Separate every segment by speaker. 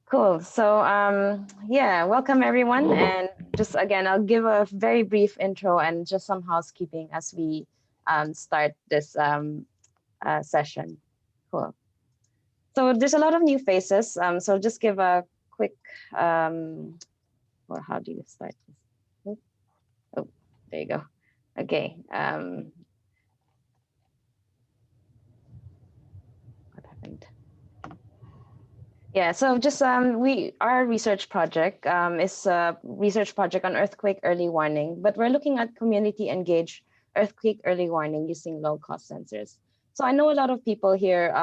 Speaker 1: Cool. So yeah, welcome everyone. And just again, I'll give a very brief intro and just some housekeeping as we start this session. Cool. So there's a lot of new faces. So just give a quick, or how do you start this? Oh, there you go. Okay. What happened? Yeah, so just our research project is a research project on earthquake early warning, but we're looking at community engaged earthquake early warning using low cost sensors. So I know a lot of people here,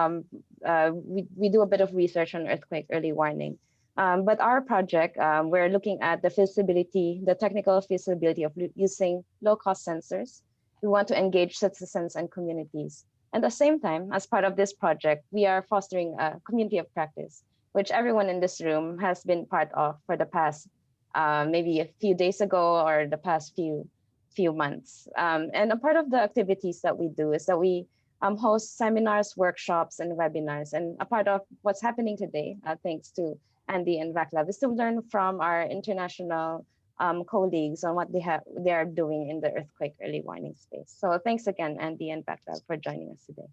Speaker 1: we do a bit of research on earthquake early warning, but our project, we're looking at the feasibility, the technical feasibility of using low cost sensors. We want to engage citizens and communities. And at the same time, as part of this project, we are fostering a community of practice which everyone in this room has been part of for the past maybe a few days ago or the past few months. And a part of the activities that we do is that we host seminars, workshops, and webinars. And a part of what's happening today, thanks to Andy and Václav, is to learn from our international colleagues on what they are doing in the earthquake early warning space. So thanks again, Andy and Václav, for joining us today.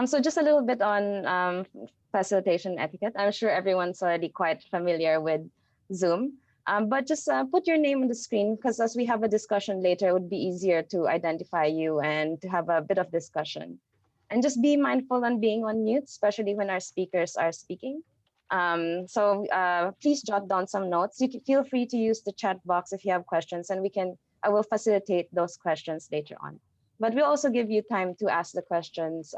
Speaker 1: So just a little bit on facilitation etiquette. I'm sure everyone's already quite familiar with Zoom, but just put your name on the screen because as we have a discussion later, it would be easier to identify you and to have a bit of discussion. And just be mindful on being on mute, especially when our speakers are speaking. So please jot down some notes. You can feel free to use the chat box if you have questions, and I will facilitate those questions later on. But we'll also give you time to ask the questions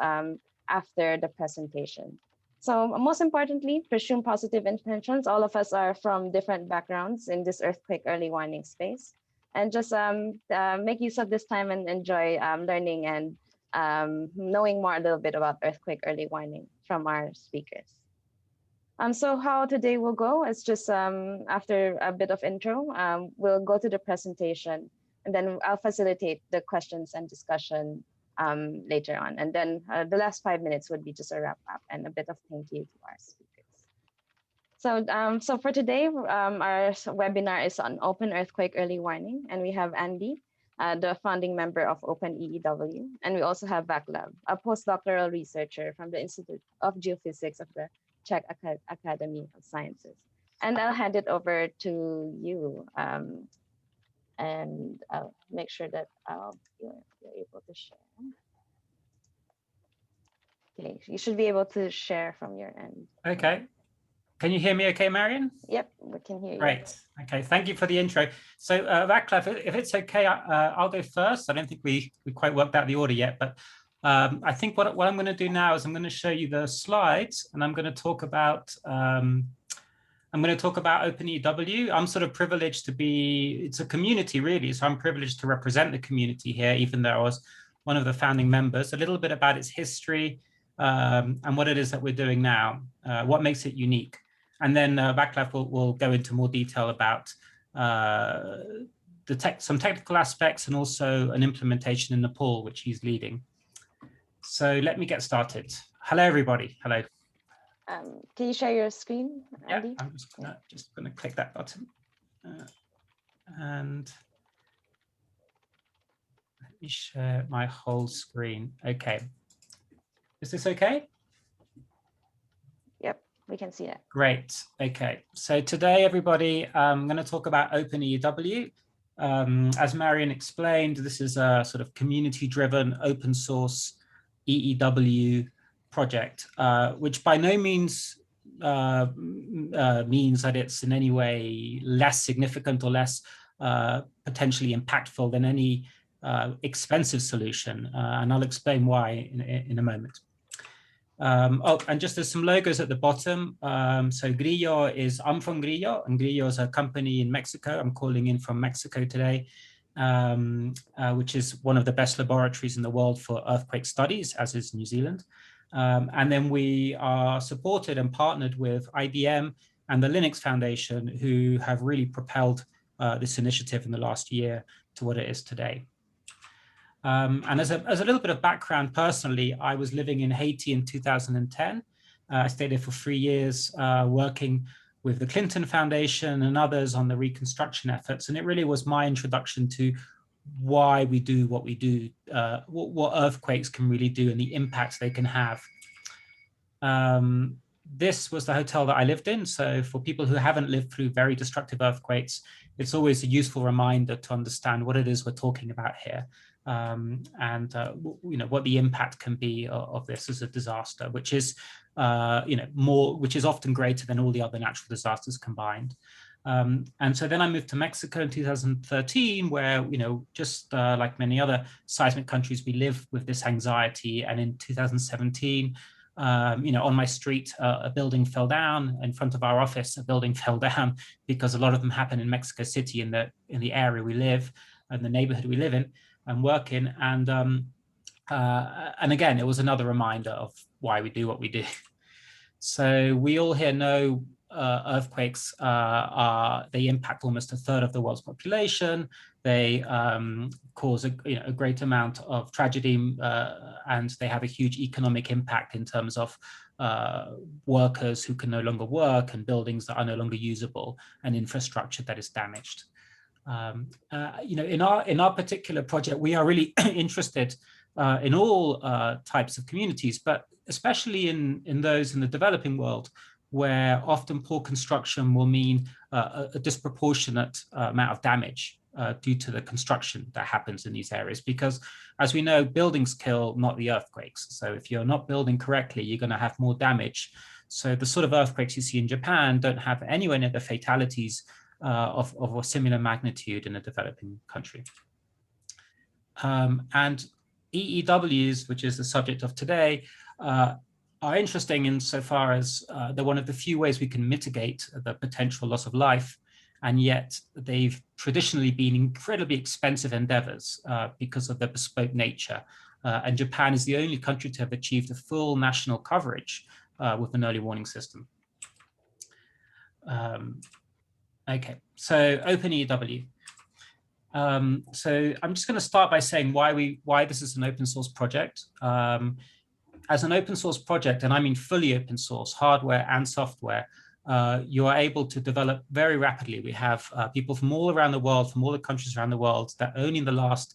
Speaker 1: after the presentation. So most importantly, presume positive intentions. All of us are from different backgrounds in this earthquake early warning space. And just make use of this time and enjoy learning and knowing more a little bit about earthquake early warning from our speakers. So how today will go is just after a bit of intro, we'll go to the presentation and then I'll facilitate the questions and discussion later on. And then the last 5 minutes would be just a wrap up and a bit of thank you to our speakers. So for today, our webinar is on open earthquake early warning. And we have Andy, the founding member of Open EEW. And we also have Václav, a postdoctoral researcher from the Institute of Geophysics of the Czech Academy of Sciences. And I'll hand it over to you. And I'll make sure that you're able to share. Okay, you should be able to share from your end.
Speaker 2: Okay. Can you hear me okay, Marion?
Speaker 1: Yep, we can hear you.
Speaker 2: Great. Okay, thank you for the intro. So Václav, if it's okay, I'll go first. I don't think we quite worked out the order yet, but I think what I'm going to do now is I'm going to show you the slides and I'm going to talk about Open EEW. I'm sort of privileged to be, it's a community really, so I'm privileged to represent the community here, even though I was one of the founding members, a little bit about its history and what it is that we're doing now, what makes it unique. And then Václav will go into more detail about some technical aspects and also an implementation in Nepal, which he's leading. So let me get started. Hello, everybody. Hello.
Speaker 1: Can you share your screen, Andy?
Speaker 2: Yeah, I'm just gonna click that button. And let me share my whole screen. Okay. Is this okay?
Speaker 1: Yep, we can see that.
Speaker 2: Great. Okay. So today, everybody, I'm going to talk about Open EEW. As Marion explained, this is a sort of community-driven open source EEW project, which by no means means that it's in any way less significant or less potentially impactful than any expensive solution. And I'll explain why in a moment. Oh, and just there's some logos at the bottom. So Grillo I'm from Grillo, and Grillo is a company in Mexico. I'm calling in from Mexico today, which is one of the best laboratories in the world for earthquake studies, as is New Zealand. And then we are supported and partnered with IBM and the Linux Foundation, who have really propelled this initiative in the last year to what it is today. And as a little bit of background personally, I was living in Haiti in 2010. I stayed there for 3 years, working with the Clinton Foundation and others on the reconstruction efforts. And it really was my introduction to why we do what we do, what earthquakes can really do and the impacts they can have. This was the hotel that I lived in. So for people who haven't lived through very destructive earthquakes, it's always a useful reminder to understand what it is we're talking about here, and what the impact can be of this as a disaster, which is which is often greater than all the other natural disasters combined. And so then I moved to Mexico in 2013, where, just like many other seismic countries, we live with this anxiety. And in 2017, on my street, a building fell down. In front of our office, a building fell down, because a lot of them happen in Mexico City, in the area we live, and the neighborhood we live in and work in. And again, it was another reminder of why we do what we do. So we all here know earthquakes they impact almost a third of the world's population. They cause a great amount of tragedy, and they have a huge economic impact in terms of workers who can no longer work, and buildings that are no longer usable, and infrastructure that is damaged. In our particular project, we are really interested in all types of communities, but especially in those in the developing world, where often poor construction will mean a disproportionate amount of damage due to the construction that happens in these areas. Because, as we know, buildings kill, not the earthquakes. So if you're not building correctly, you're going to have more damage. So the sort of earthquakes you see in Japan don't have anywhere near the fatalities of a similar magnitude in a developing country. And EEWs, which is the subject of today, are interesting insofar as they're one of the few ways we can mitigate the potential loss of life, and yet they've traditionally been incredibly expensive endeavors because of their bespoke nature. And Japan is the only country to have achieved a full national coverage with an early warning system. Okay, so Open EEW. So I'm just going to start by saying why this is an open source project. As an open source project, and I mean fully open source, hardware and software, you are able to develop very rapidly. We have people from all around the world, from all the countries around the world, that only in the last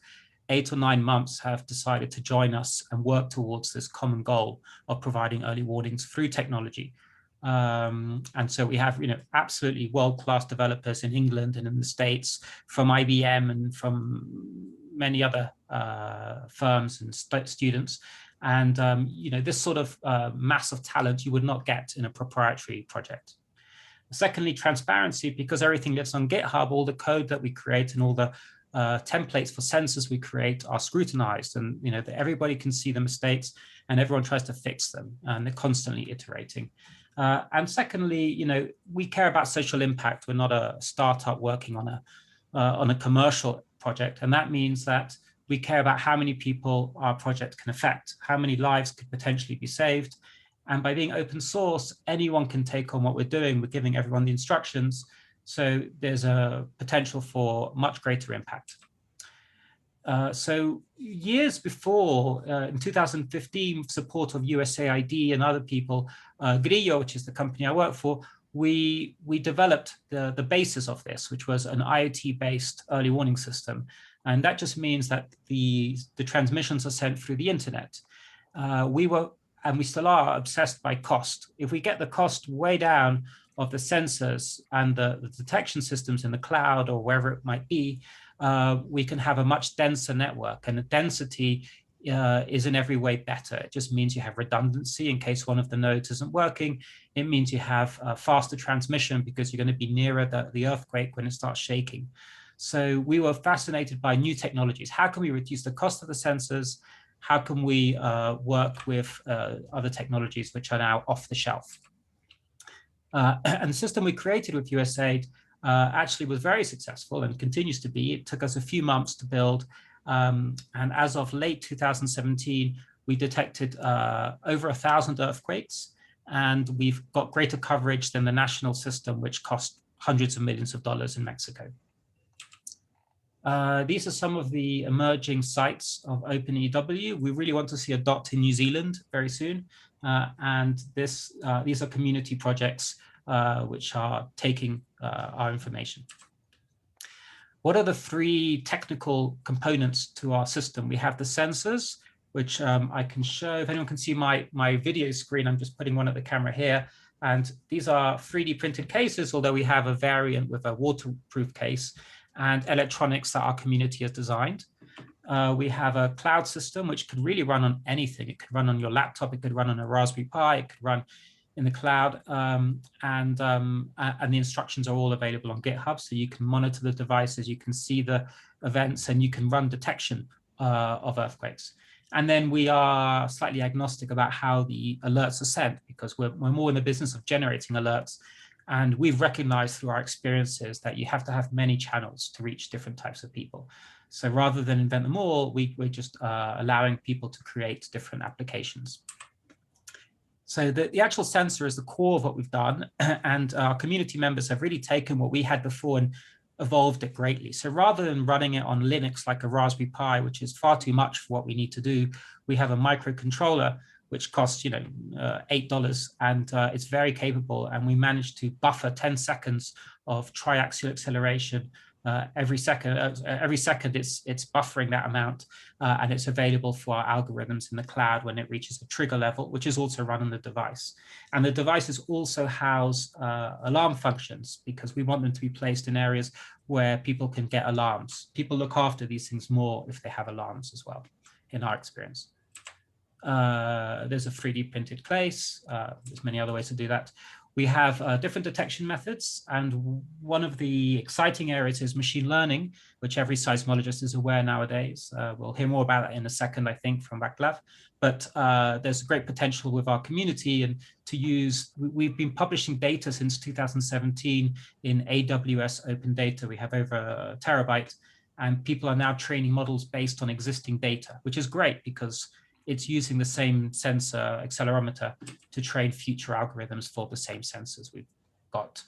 Speaker 2: 8 or 9 months have decided to join us and work towards this common goal of providing early warnings through technology. And so we have, absolutely world-class developers in England and in the States, from IBM and from many other firms and students. And, this sort of mass of talent you would not get in a proprietary project. Secondly, transparency, because everything lives on GitHub. All the code that we create and all the templates for sensors we create are scrutinized, and everybody can see the mistakes, and everyone tries to fix them, and they're constantly iterating. And secondly, we care about social impact. We're not a startup working on a commercial project, and that means that we care about how many people our project can affect, how many lives could potentially be saved. And by being open source, anyone can take on what we're doing. We're giving everyone the instructions, so there's a potential for much greater impact. So years before, in 2015, with support of USAID and other people, Grillo, which is the company I work for, we developed the basis of this, which was an IoT-based early warning system. And that just means that the transmissions are sent through the internet. We were, and we still are, obsessed by cost. If we get the cost way down of the sensors and the detection systems in the cloud or wherever it might be, we can have a much denser network. And the density is in every way better. It just means you have redundancy in case one of the nodes isn't working. It means you have faster transmission because you're going to be nearer the earthquake when it starts shaking. So we were fascinated by new technologies. How can we reduce the cost of the sensors? How can we work with other technologies which are now off the shelf? And the system we created with USAID actually was very successful and continues to be. It took us a few months to build. And as of late 2017, we detected over 1,000 earthquakes, and we've got greater coverage than the national system, which cost hundreds of millions of dollars in Mexico. These are some of the emerging sites of Open EEW. We really want to see a dot in New Zealand very soon. And these are community projects which are taking our information. What are the three technical components to our system? We have the sensors, which I can show. If anyone can see my video screen, I'm just putting one at the camera here. And these are 3D printed cases, although we have a variant with a waterproof case and electronics that our community has designed. We have a cloud system, which could really run on anything. It could run on your laptop, it could run on a Raspberry Pi, it could run in the cloud, and the instructions are all available on GitHub, so you can monitor the devices, you can see the events, and you can run detection of earthquakes. And then we are slightly agnostic about how the alerts are sent, because we're more in the business of generating alerts. And we've recognized through our experiences that you have to have many channels to reach different types of people. So rather than invent them all, we're just allowing people to create different applications. So the actual sensor is the core of what we've done, and our community members have really taken what we had before and evolved it greatly. So rather than running it on Linux like a Raspberry Pi, which is far too much for what we need to do, we have a microcontroller which costs, you know, $8, and it's very capable. And we managed to buffer 10 seconds of triaxial acceleration every second. Every second it's buffering that amount, and it's available for our algorithms in the cloud when it reaches a trigger level, which is also run on the device. And the devices also house alarm functions, because we want them to be placed in areas where people can get alarms. People look after these things more if they have alarms as well, in our experience. There's a 3D printed case. There's many other ways to do that. We have different detection methods, and one of the exciting areas is machine learning, which every seismologist is aware nowadays. We'll hear more about that in a second, I think, from Václav. But there's great potential with our community, and to use, we've been publishing data since 2017 in AWS Open Data. We have over a terabyte, and people are now training models based on existing data, which is great because it's using the same sensor accelerometer to train future algorithms for the same sensors we've got.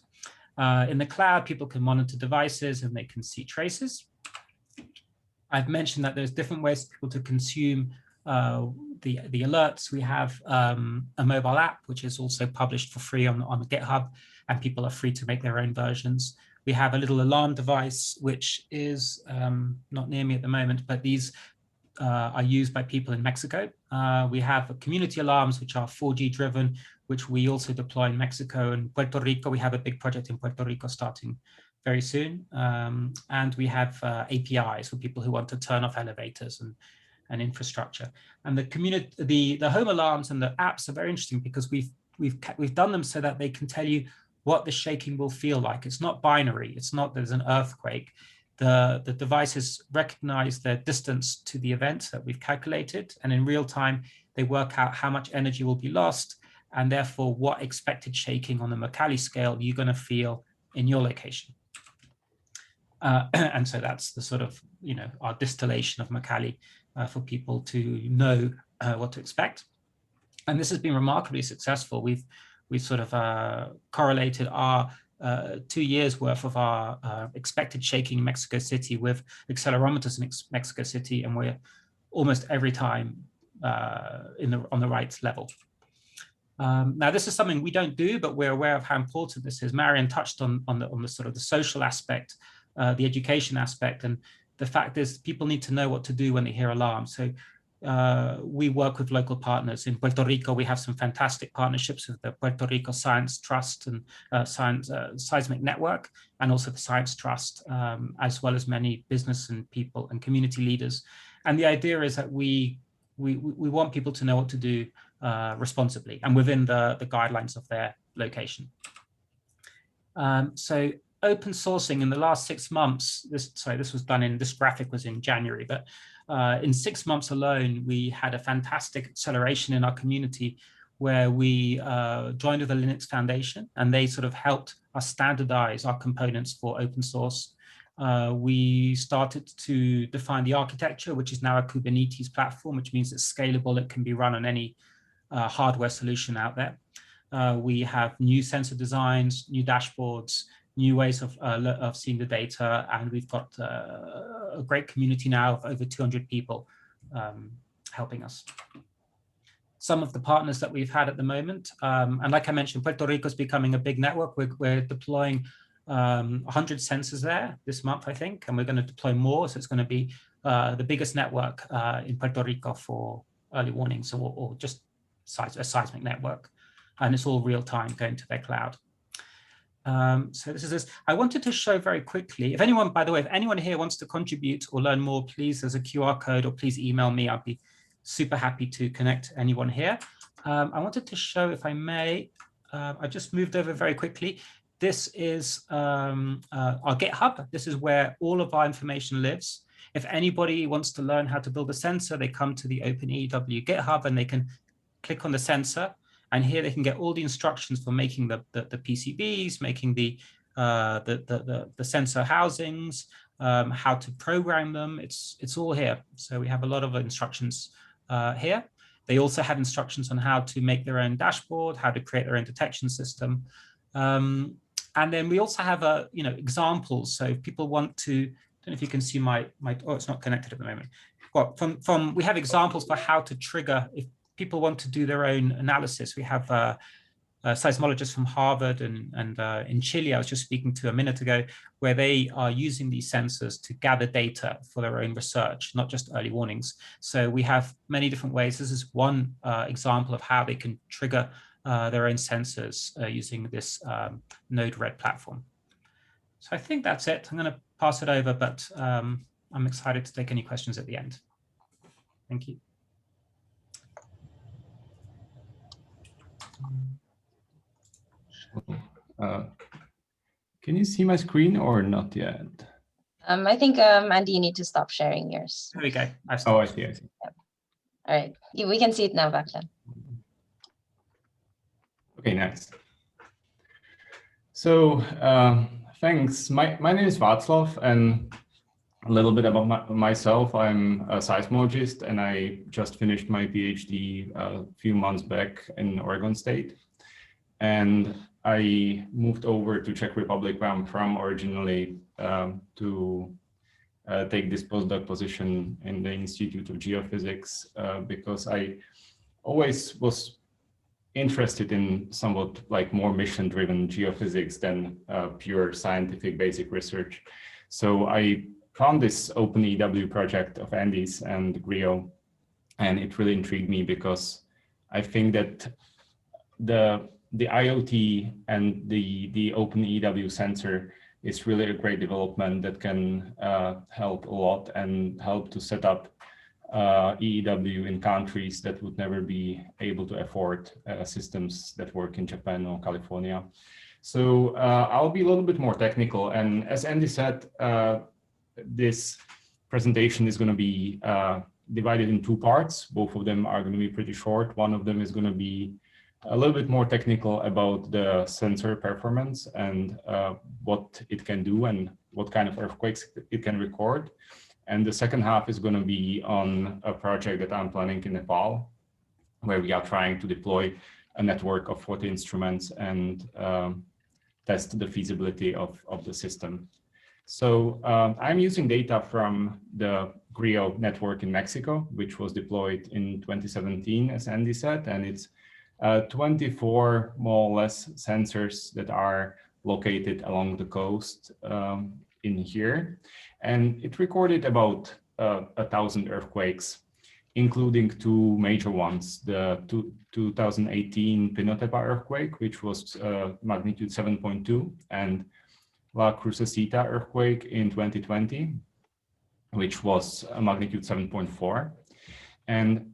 Speaker 2: In the cloud, people can monitor devices and they can see traces. I've mentioned that there's different ways for people to consume the alerts. We have a mobile app, which is also published for free on GitHub, and people are free to make their own versions. We have a little alarm device, which is not near me at the moment, but these are used by people in Mexico. We have community alarms, which are 4G driven, which we also deploy in Mexico and Puerto Rico. We have a big project in Puerto Rico starting very soon. And we have APIs for people who want to turn off elevators and infrastructure. And the home alarms and the apps are very interesting because we've done them so that they can tell you what the shaking will feel like. It's not binary. It's not there's an earthquake. The devices recognize their distance to the event that we've calculated, and in real time, they work out how much energy will be lost, and therefore what expected shaking on the Mercalli scale you're going to feel in your location. And so that's the sort of, you know, our distillation of Mercalli for people to know what to expect. And this has been remarkably successful. We've sort of correlated our 2 years worth of our expected shaking in Mexico City with accelerometers in Mexico City, and we're almost every time on the right level. Now, this is something we don't do, but we're aware of how important this is. Marian touched on the sort of the social aspect, the education aspect, and the fact is people need to know what to do when they hear alarms. So we work with local partners. In Puerto Rico, we have some fantastic partnerships with the Puerto Rico Science Trust and Seismic Network, and also the Science Trust, as well as many business and people and community leaders. And the idea is that we want people to know what to do responsibly and within the guidelines of their location. So open sourcing in the last 6 months, this was done this graphic was in January, but in 6 months alone, we had a fantastic acceleration in our community where we joined with the Linux Foundation, and they sort of helped us standardize our components for open source. We started to define the architecture, which is now a Kubernetes platform, which means it's scalable. It can be run on any hardware solution out there. We have new sensor designs, new dashboards, new ways of seeing the data, and we've got a great community now of over 200 people helping us. Some of the partners that we've had at the moment, and like I mentioned, Puerto Rico is becoming a big network. We're deploying 100 sensors there this month, I think, and we're going to deploy more. So it's going to be the biggest network in Puerto Rico for early warnings, or just a seismic network. And it's all real time going to their cloud. So this is this. I wanted to show very quickly, if anyone, by the way, if anyone here wants to contribute or learn more, please, there's a QR code, or please email me. I'd be super happy to connect anyone here. I wanted to show, if I may, I just moved over very quickly. This is our GitHub. This is where all of our information lives. If anybody wants to learn how to build a sensor, they come to the Open EEW GitHub and they can click on the sensor. And here they can get all the instructions for making the PCBs, making the sensor housings, how to program them. It's all here. So we have a lot of instructions here. They also have instructions on how to make their own dashboard, how to create their own detection system. And then we also have examples. So if people want to, I don't know if you can see my oh, it's not connected at the moment. Well, we have examples for how to trigger if people want to do their own analysis. We have seismologists from Harvard and in Chile, I was just speaking to a minute ago, where they are using these sensors to gather data for their own research, not just early warnings. So we have many different ways. This is one example of how they can trigger their own sensors using this Node-RED platform. So I think that's it. I'm going to pass it over, but I'm excited to take any questions at the end. Thank you.
Speaker 3: Can you see my screen or not yet?
Speaker 1: I think, Andy, you need to stop sharing yours.
Speaker 2: There we go.
Speaker 3: Oh, I see.
Speaker 1: Yep. All right. We can see it now, Václav.
Speaker 3: Okay, nice. So thanks. My name is Václav, and a little bit about myself. I'm a seismologist, and I just finished my PhD a few months back in Oregon State. And I moved over to Czech Republic, where I'm from originally, to take this postdoc position in the Institute of Geophysics, because I always was interested in somewhat like more mission-driven geophysics than pure scientific basic research. So I found this Open EEW project of Andy's and Grio, and it really intrigued me because I think that the IoT and the Open EEW sensor is really a great development that can help a lot and help to set up EEW in countries that would never be able to afford systems that work in Japan or California. So I'll be a little bit more technical. And as Andy said, this presentation is going to be divided in two parts. Both of them are going to be pretty short. One of them is going to be a little bit more technical about the sensor performance and what it can do and what kind of earthquakes it can record. And the second half is going to be on a project that I'm planning in Nepal, where we are trying to deploy a network of 40 instruments and test the feasibility of the system. So I'm using data from the Grio network in Mexico, which was deployed in 2017, as Andy said, and it's 24 more or less sensors that are located along the coast in here. And it recorded about 1,000 earthquakes, including two major ones, the 2018 Pinotepa earthquake, which was magnitude 7.2, and La Crucecita earthquake in 2020, which was a magnitude 7.4. And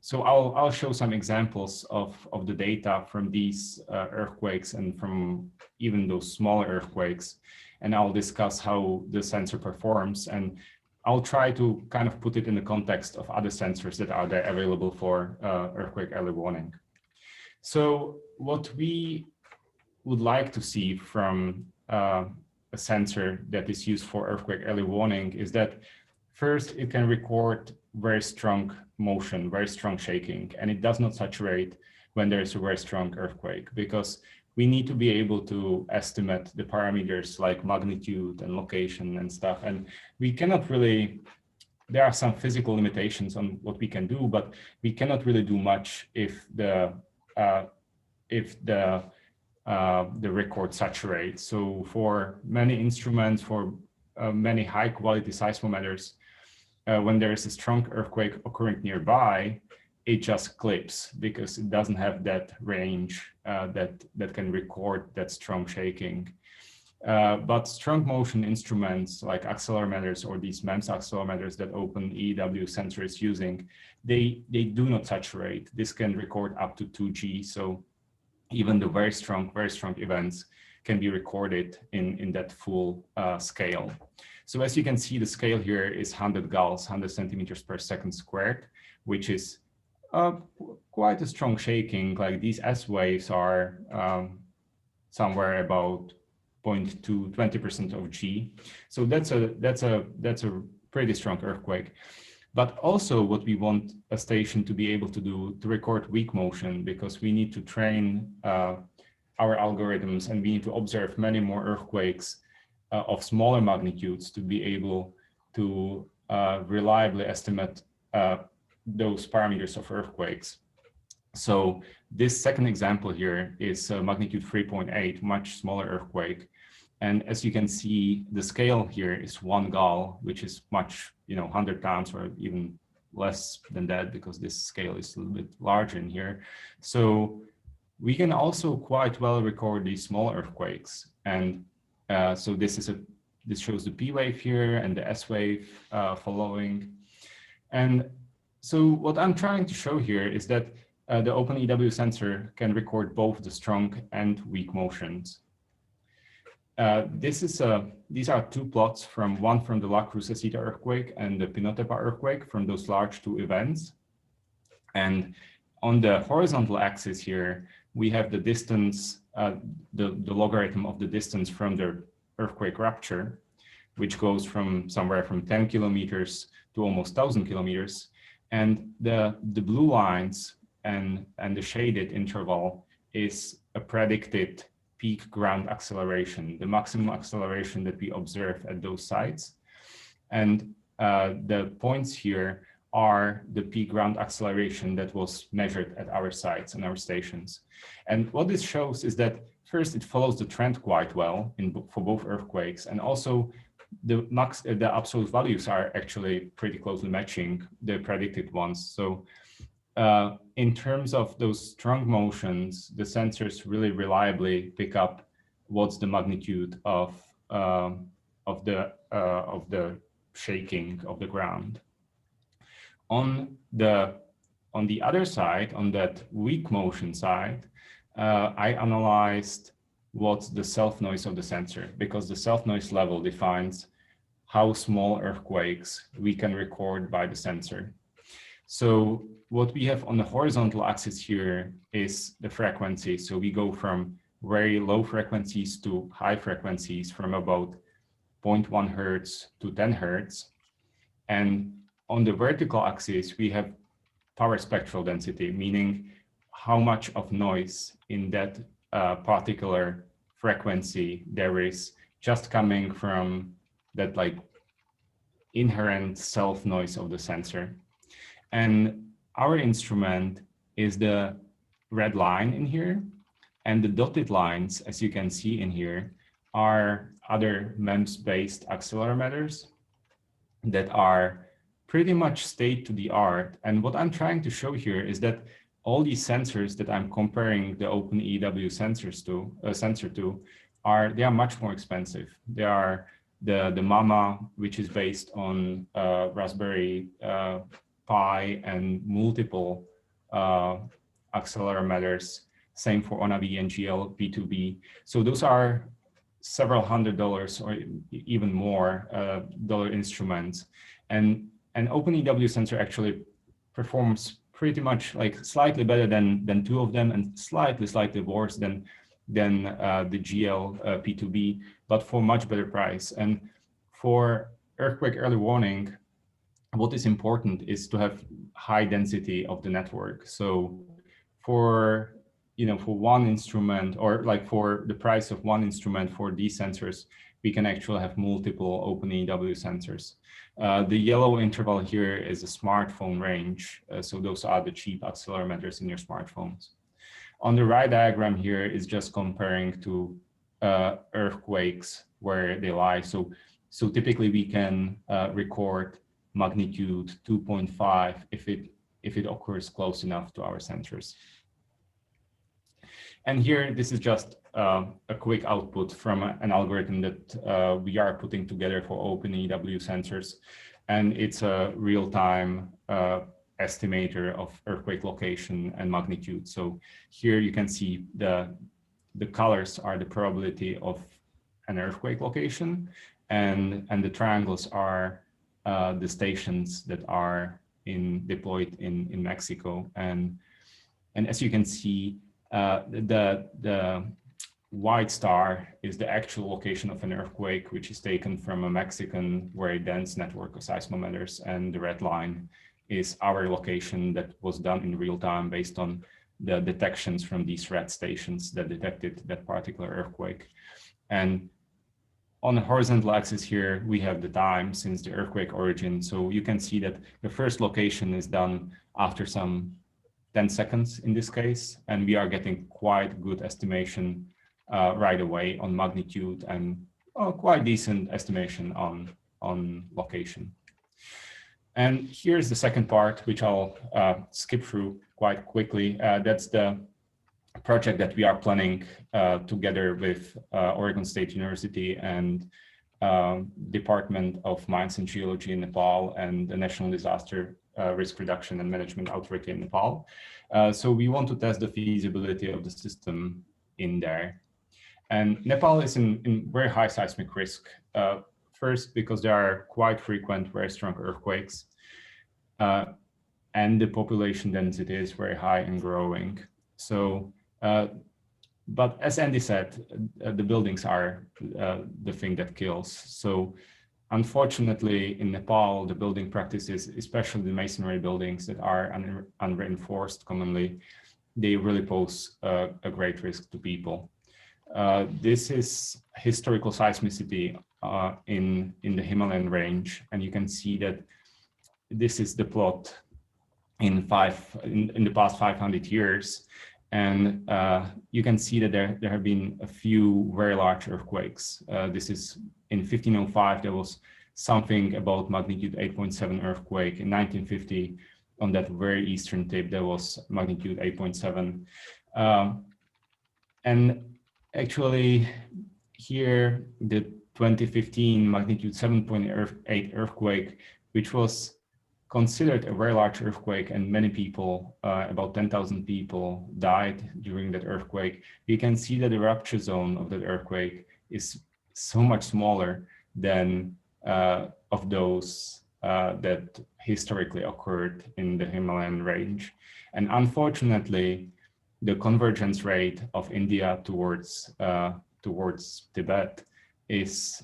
Speaker 3: so I'll show some examples of the data from these earthquakes and from even those smaller earthquakes. And I'll discuss how the sensor performs. And I'll try to kind of put it in the context of other sensors that are there available for earthquake early warning. So what we would like to see from a sensor that is used for earthquake early warning is that first, it can record very strong motion, very strong shaking, and it does not saturate when there is a very strong earthquake, because we need to be able to estimate the parameters like magnitude and location and stuff. And we cannot really, there are some physical limitations on what we can do, but we cannot really do much if the record saturates. So for many instruments, for many high quality seismometers, when there is a strong earthquake occurring nearby, it just clips because it doesn't have that range that can record that strong shaking. But strong motion instruments like accelerometers or these MEMS accelerometers that Open EEW sensor is using, they do not saturate. This can record up to 2G. So even the very strong events can be recorded in that full scale. So as you can see, the scale here is 100 gals, 100 centimeters per second squared, which is quite a strong shaking. Like these S waves are somewhere about 0.2, 20% of G. So that's a pretty strong earthquake. But also what we want a station to be able to do to record weak motion, because we need to train our algorithms and we need to observe many more earthquakes of smaller magnitudes to be able to reliably estimate those parameters of earthquakes. So this second example here is magnitude 3.8, much smaller earthquake. And as you can see, the scale here is 1 gal, which is much, 100 times or even less than that, because this scale is a little bit larger in here. So we can also quite well record these small earthquakes. And so this shows the P wave here and the S wave following. And so what I'm trying to show here is that the Open EEW sensor can record both the strong and weak motions. These are two plots one from the La Crucecita earthquake and the Pinotepa earthquake from those large two events. And on the horizontal axis here, we have the distance, the logarithm of the distance from the earthquake rupture, which goes from somewhere from 10 kilometers to almost 1,000 kilometers. And the blue lines and the shaded interval is a predicted peak ground acceleration, the maximum acceleration that we observe at those sites. And the points here are the peak ground acceleration that was measured at our sites and our stations. And what this shows is that first, it follows the trend quite well for both earthquakes, and also the absolute values are actually pretty closely matching the predicted ones. So in terms of those strong motions, the sensors really reliably pick up what's the magnitude of the shaking of the ground. On the other side, on that weak motion side, I analyzed what's the self-noise of the sensor, because the self-noise level defines how small earthquakes we can record by the sensor. So what we have on the horizontal axis here is the frequency. So we go from very low frequencies to high frequencies, from about 0.1 hertz to 10 hertz. And on the vertical axis, we have power spectral density, meaning how much of noise in that particular frequency there is just coming from that like inherent self noise of the sensor. And our instrument is the red line in here, and the dotted lines, as you can see in here, are other MEMS-based accelerometers that are pretty much state-of-the-art. And what I'm trying to show here is that all these sensors that I'm comparing the Open EEW sensor to they are much more expensive. They are the MAMA, which is based on Raspberry Pi and multiple accelerometers. Same for ONAV and GL P2B. So those are several $100s or even more dollar instruments. And an Open EEW sensor actually performs pretty much like slightly better than two of them, and slightly worse than the GL P2B, but for much better price. And for earthquake early warning, what is important is to have high density of the network. So for for one instrument, or like for the price of one instrument for these sensors, we can actually have multiple Open EEW sensors. The yellow interval here is a smartphone range. So those are the cheap accelerometers in your smartphones. On the right diagram here is just comparing to earthquakes where they lie. So typically we can record magnitude 2.5 if it occurs close enough to our sensors. And here, this is just a quick output from an algorithm that we are putting together for Open EEW sensors. And it's a real-time estimator of earthquake location and magnitude. So here you can see the colors are the probability of an earthquake location, and the triangles are the stations that are deployed in Mexico. And as you can see, the white star is the actual location of an earthquake, which is taken from a Mexican very dense network of seismometers, and the red line is our location that was done in real time based on the detections from these red stations that detected that particular earthquake. And on the horizontal axis here, we have the time since the earthquake origin. So you can see that the first location is done after some 10 seconds in this case, and we are getting quite good estimation right away on magnitude and quite decent estimation on location. And here's the second part, which I'll skip through quite quickly. That's the project that we are planning together with Oregon State University and Department of Mines and Geology in Nepal and the National Disaster Risk Reduction and Management Authority in Nepal. So we want to test the feasibility of the system in there. And Nepal is in very high seismic risk. First, because there are quite frequent, very strong earthquakes, and the population density is very high and growing. So, but as Andy said, the buildings are the thing that kills. So unfortunately, in Nepal, the building practices, especially the masonry buildings that are unreinforced commonly, they really pose a great risk to people. This is historical seismicity in the Himalayan range, and you can see that this is the plot in the past 500 years, and you can see that there have been a few very large earthquakes. This is in 1505. There was something about magnitude 8.7 earthquake. In 1950, on that very eastern tip, there was magnitude 8.7, and actually here the 2015 magnitude 7.8 earthquake, which was considered a very large earthquake, and many people, about 10,000 people died during that earthquake. You can see that the rupture zone of that earthquake is so much smaller than of those that historically occurred in the Himalayan range. And unfortunately, the convergence rate of India towards Tibet is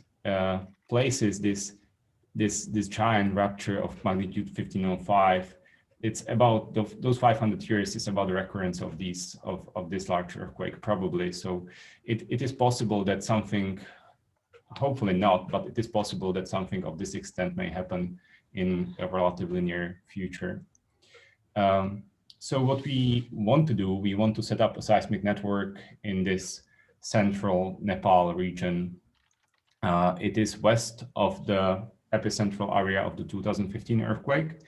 Speaker 3: places this giant rupture of magnitude 1505. It's about those 500 years is about the recurrence of this large earthquake, probably. So it is possible that something, hopefully not, but it is possible that something of this extent may happen in a relatively near future. So what we want to do, we want to set up a seismic network in this central Nepal region. It is west of the epicentral area of the 2015 earthquake.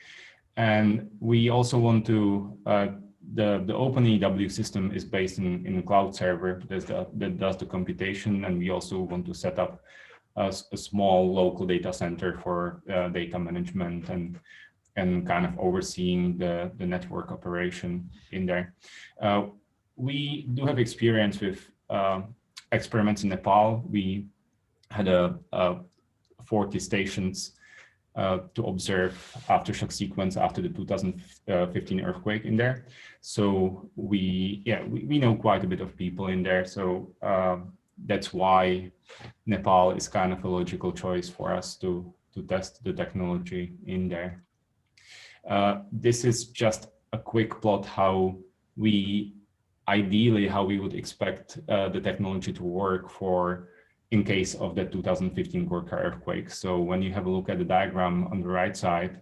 Speaker 3: And we also want to, the Open EEW system is based in a cloud server that does the computation. And we also want to set up a small local data center for data management and kind of overseeing the network operation in there. We do have experience with experiments in Nepal. We had 40 stations to observe aftershock sequence after the 2015 earthquake in there. So we know quite a bit of people in there. So that's why Nepal is kind of a logical choice for us to test the technology in there. This is just a quick plot how we ideally how we would expect the technology to work for in case of the 2015 Gorka earthquake. So when you have a look at the diagram on the right side,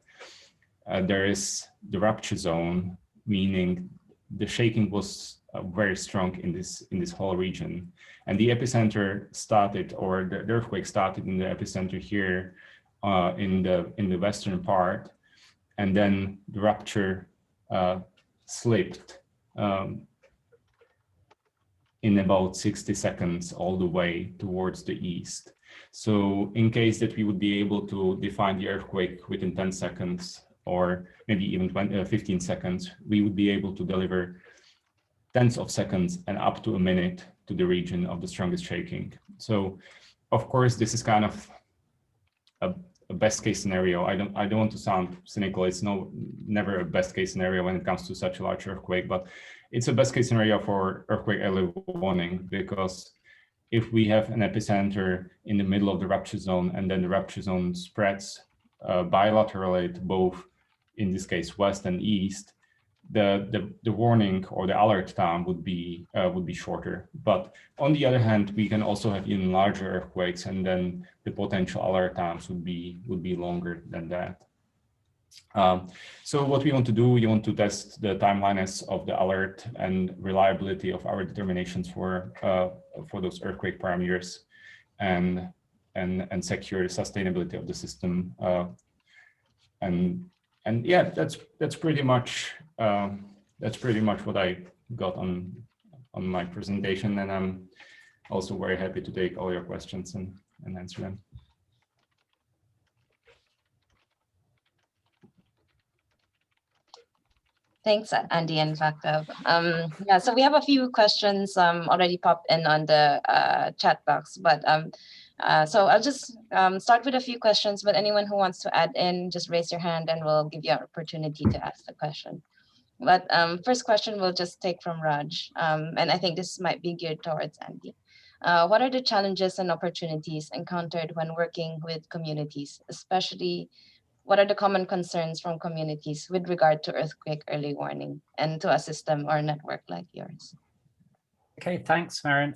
Speaker 3: there is the rupture zone, meaning the shaking was very strong in this whole region, and the epicenter started, or the earthquake started in the epicenter here in the western part, and then the rupture slipped in about 60 seconds all the way towards the east. So in case that we would be able to define the earthquake within 10 seconds, or maybe even 15 seconds, we would be able to deliver tens of seconds and up to a minute to the region of the strongest shaking. So of course, this is kind of a best case scenario. I don't want to sound cynical. It's never a best case scenario when it comes to such a large earthquake, but it's a best case scenario for earthquake early warning, because if we have an epicenter in the middle of the rupture zone and then the rupture zone spreads bilaterally to both, in this case, west and east, the warning or the alert time would be shorter. But on the other hand, we can also have even larger earthquakes, and then the potential alert times would be longer than that. So what we want to do, we want to test the timeliness of the alert and reliability of our determinations for those earthquake parameters, and secure the sustainability of the system. And yeah, that's pretty much what I got on my presentation, and I'm also very happy to take all your questions and answer them.
Speaker 1: Thanks, Andy and Václav. Yeah, so we have a few questions already popped in on the chat box, but so I'll just start with a few questions, but anyone who wants to add in, just raise your hand and we'll give you an opportunity to ask the question. But first question we'll just take from Raj, and I think this might be geared towards Andy. What are the challenges and opportunities encountered when working with communities, especially what are the common concerns from communities with regard to earthquake early warning and to a system or network like yours?
Speaker 2: Okay, thanks, Marion.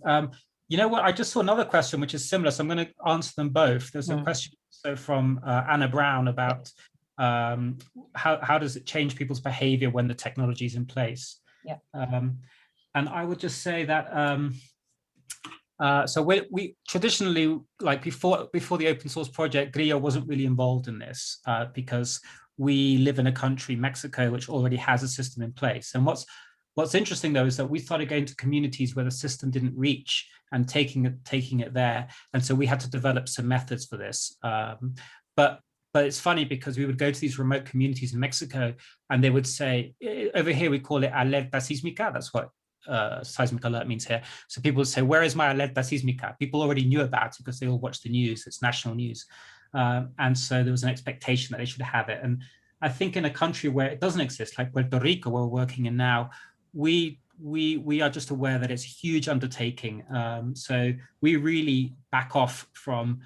Speaker 2: You know what, I just saw another question which is similar, so I'm going to answer them both. There's a question also from Anna Brown about how does it change people's behavior when the technology is in place?
Speaker 1: Yeah.
Speaker 2: And I would just say that so we traditionally, like before the open source project, Grillo wasn't really involved in this because we live in a country, Mexico, which already has a system in place. And what's interesting though is that we started going to communities where the system didn't reach and taking it there. And so we had to develop some methods for this. But it's funny because we would go to these remote communities in Mexico and they would say, over here we call it alerta sísmica. That's what seismic alert means here. So people would say, where is my alerta sísmica? People already knew about it because they all watched the news. It's national news. And so there was an expectation that they should have it. And I think in a country where it doesn't exist, like Puerto Rico, where we're working in now, we are just aware that it's a huge undertaking. So we really back off from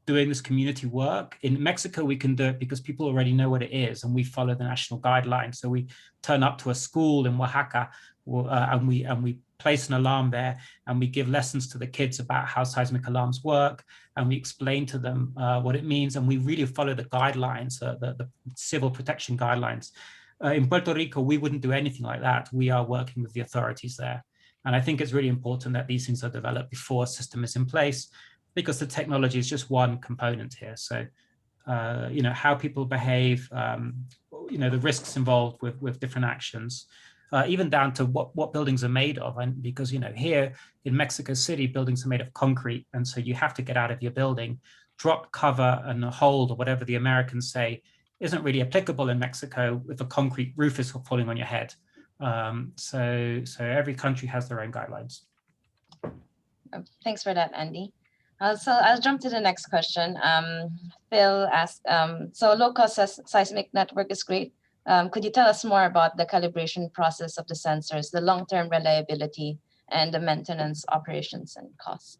Speaker 2: doing this community work. In Mexico, we can do it because people already know what it is and we follow the national guidelines. So we turn up to a school in Oaxaca and we place an alarm there and we give lessons to the kids about how seismic alarms work, and we explain to them what it means, and we really follow the guidelines, the civil protection guidelines. In Puerto Rico, we wouldn't do anything like that. We are working with the authorities there. And I think it's really important that these things are developed before a system is in place, because the technology is just one component here. So, you know, how people behave, you know, the risks involved with different actions, even down to what buildings are made of. And because, you know, here in Mexico City, buildings are made of concrete. And so you have to get out of your building. Drop, cover, and hold, or whatever the Americans say, isn't really applicable in Mexico if a concrete roof is falling on your head. So every country has their own guidelines.
Speaker 1: Thanks for that, Andy. So I'll jump to the next question. Phil asked, so low-cost seismic network is great. Could you tell us more about the calibration process of the sensors, the long-term reliability, and the maintenance, operations, and costs?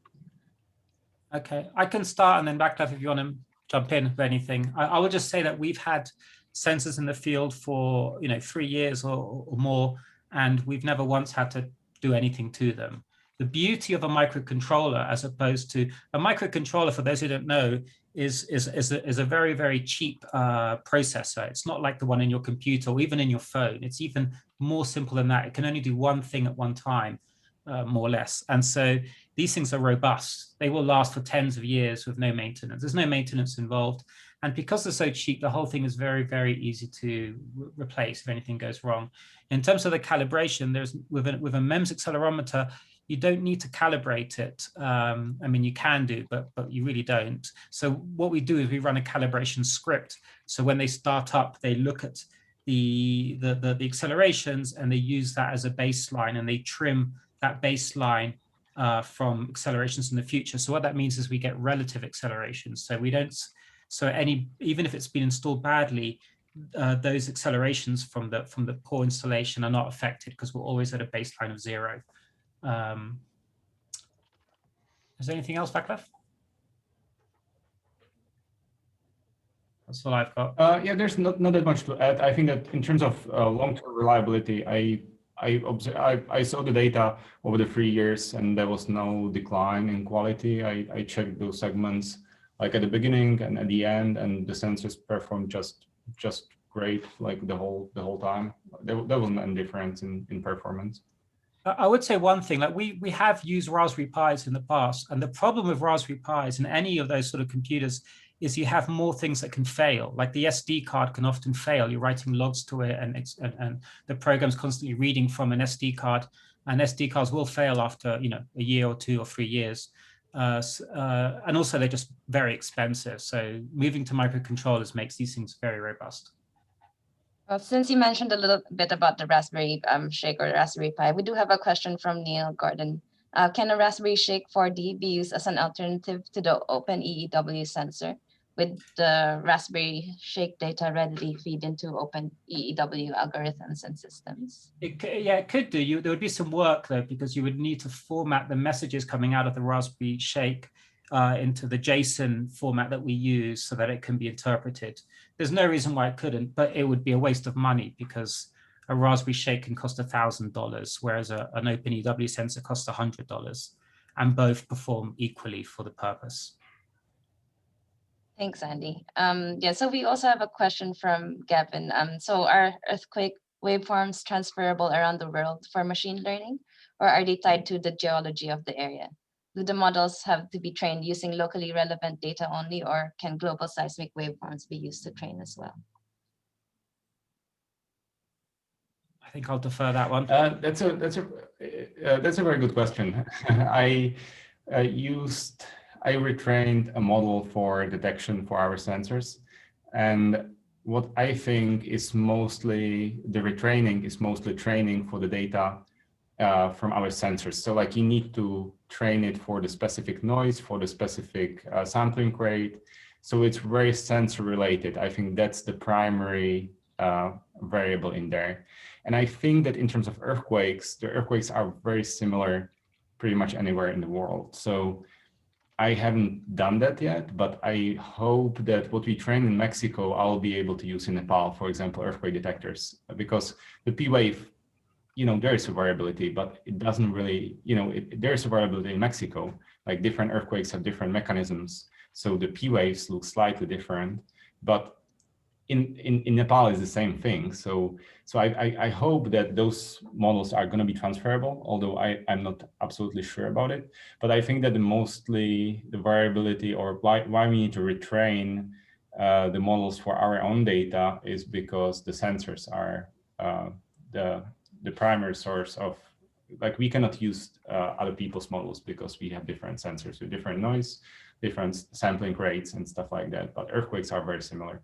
Speaker 1: Okay, I can start, and then Václav, if you want to jump in with anything. I would just say that we've had sensors in the field for 3 years or more,
Speaker 2: and we've never once had to do anything to them. The beauty of a microcontroller, as opposed to a microcontroller, for those who don't know, is a very, very cheap processor. It's not like the one in your computer or even in your phone. It's even more simple than that. It can only do one thing at one time, more or less. And so these things are robust. They will last for tens of years with no maintenance. There's no maintenance involved. And because they're so cheap, the whole thing is very, very easy to replace if anything goes wrong. In terms of the calibration, there's with a MEMS accelerometer, you don't need to calibrate it. I mean, you can do, but you really don't. So what we do is we run a calibration script. So when they start up, they look at the accelerations and they use that as a baseline, and they trim that baseline from accelerations in the future. So what that means is we get relative accelerations. So we don't, even if it's been installed badly, those accelerations from the poor installation are not affected because we're always at a baseline of 0. Is there anything else, Václav? That's all I've got.
Speaker 3: Yeah, there's not that much to add. I think that in terms of long-term reliability, I saw the data over the 3 years, and there was no decline in quality. I checked those segments like at the beginning and at the end, and the sensors performed just great, like the whole time. There wasn't any difference in performance.
Speaker 2: I would say one thing, like we have used Raspberry Pis in the past, and the problem with Raspberry Pis and any of those sort of computers is you have more things that can fail. Like the SD card can often fail. You're writing logs to it, and the program's constantly reading from an SD card, and SD cards will fail after a year or 2 or 3 years. And also they're just very expensive. So moving to microcontrollers makes these things very robust.
Speaker 1: Well, since you mentioned a little bit about the Raspberry Shake or Raspberry Pi, we do have a question from Neil Gordon. Can a Raspberry Shake 4D be used as an alternative to the Open EEW sensor? With the Raspberry Shake data readily feed into Open EEW algorithms and systems?
Speaker 2: Yeah, it could do. There would be some work though, because you would need to format the messages coming out of the Raspberry Shake into the JSON format that we use so that it can be interpreted. There's no reason why it couldn't, but it would be a waste of money because a Raspberry Shake can cost $1,000, whereas an OpenEW sensor costs $100, and both perform equally for the purpose.
Speaker 1: Thanks, Andy. Yeah, so we also have a question from Gavin. So are earthquake waveforms transferable around the world for machine learning, or are they tied to the geology of the area? Do the models have to be trained using locally relevant data only, or can global seismic waveforms be used to train as well?
Speaker 2: I think I'll defer that one.
Speaker 3: That's a very good question. I retrained a model for detection for our sensors, and what I think is mostly the retraining is mostly training for the data from our sensors. So like you need to train it for the specific noise, for the specific sampling rate. So it's very sensor related. I think that's the primary variable in there. And I think that in terms of earthquakes, the earthquakes are very similar pretty much anywhere in the world. So I haven't done that yet, but I hope that what we train in Mexico, I'll be able to use in Nepal, for example, earthquake detectors, because the P wave, there is a variability, but it doesn't really, there is a variability in Mexico, like different earthquakes have different mechanisms. So the P waves look slightly different, but in Nepal is the same thing. So I hope that those models are going to be transferable, although I'm not absolutely sure about it. But I think that mostly the variability, or why we need to retrain the models for our own data, is because the sensors are the primary source of, like, we cannot use other people's models because we have different sensors with different noise, different sampling rates and stuff like that. But earthquakes are very similar.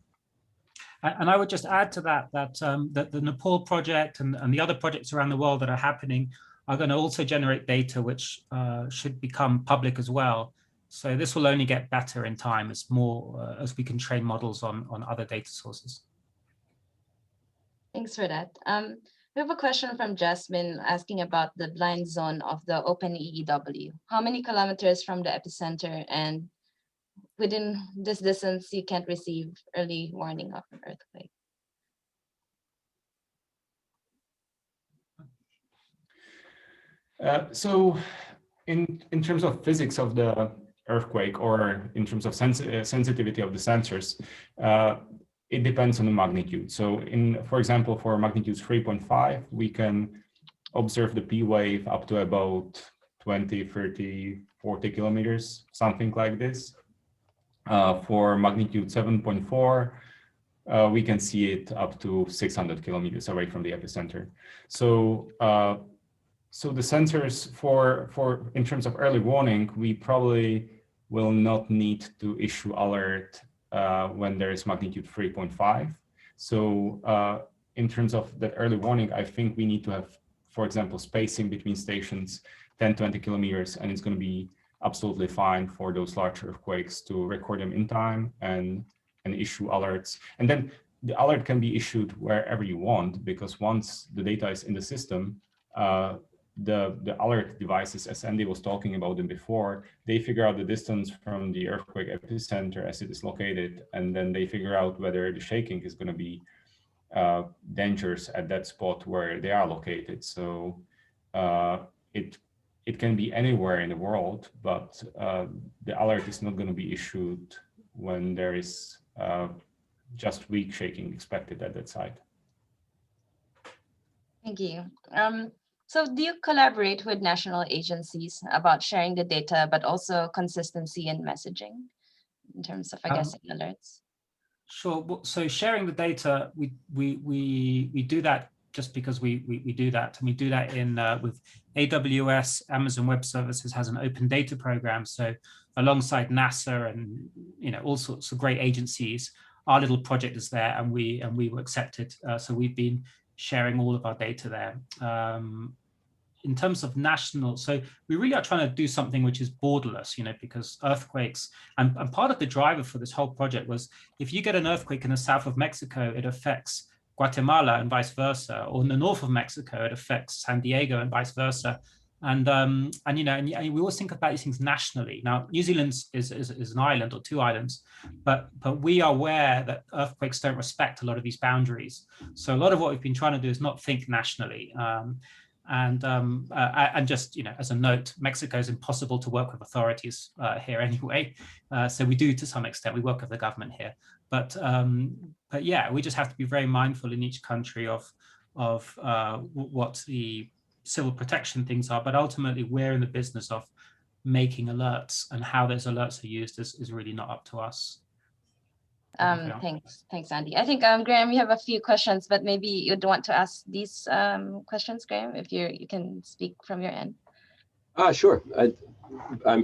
Speaker 2: And I would just add to that that the Nepal project and the other projects around the world that are happening are going to also generate data which should become public as well. So this will only get better in time as we can train models on other data sources.
Speaker 1: Thanks for that. We have a question from Jasmine asking about the blind zone of the Open EEW. How many kilometers from the epicenter, and within this distance you can't receive early warning of an earthquake?
Speaker 3: So in terms of physics of the earthquake, or in terms of sensitivity of the sensors, it depends on the magnitude. So for example, for magnitude 3.5, we can observe the P wave up to about 20, 30, 40 kilometers, something like this. For magnitude 7.4, we can see it up to 600 kilometers away from the epicenter. So so the sensors for in terms of early warning, we probably will not need to issue alert when there is magnitude 3.5. So in terms of that early warning, I think we need to have, for example, spacing between stations 10, 20 kilometers, and it's going to be absolutely fine for those large earthquakes to record them in time and issue alerts. And then the alert can be issued wherever you want, because once the data is in the system, the alert devices, as Andy was talking about them before, they figure out the distance from the earthquake epicenter as it is located, and then they figure out whether the shaking is going to be dangerous at that spot where they are located. So it can be anywhere in the world, but the alert is not going to be issued when there is just weak shaking expected at that site.
Speaker 1: Thank you. So do you collaborate with national agencies about sharing the data, but also consistency in messaging in terms of, I guess, alerts?
Speaker 2: Sure. So sharing the data, we do that just because we do that, and we do that in with AWS. Amazon Web Services has an open data program. So alongside NASA and all sorts of great agencies, our little project is there, and we were accepted. So we've been sharing all of our data there. In terms of national, so we really are trying to do something which is borderless, because earthquakes, and part of the driver for this whole project was, if you get an earthquake in the south of Mexico, it affects Guatemala and vice versa, or in the north of Mexico, it affects San Diego and vice versa. And we always think about these things nationally. Now, New Zealand is an island or two islands, but we are aware that earthquakes don't respect a lot of these boundaries. So a lot of what we've been trying to do is not think nationally. And just, as a note, Mexico is impossible to work with authorities here anyway. So we do, to some extent, we work with the government here. But yeah, we just have to be very mindful in each country of what the civil protection things are. But ultimately, we're in the business of making alerts, and how those alerts are used is really not up to us.
Speaker 1: Thanks, Andy. I think, Graham, you have a few questions, but maybe you'd want to ask these questions, Graham, if you can speak from your end.
Speaker 4: Sure.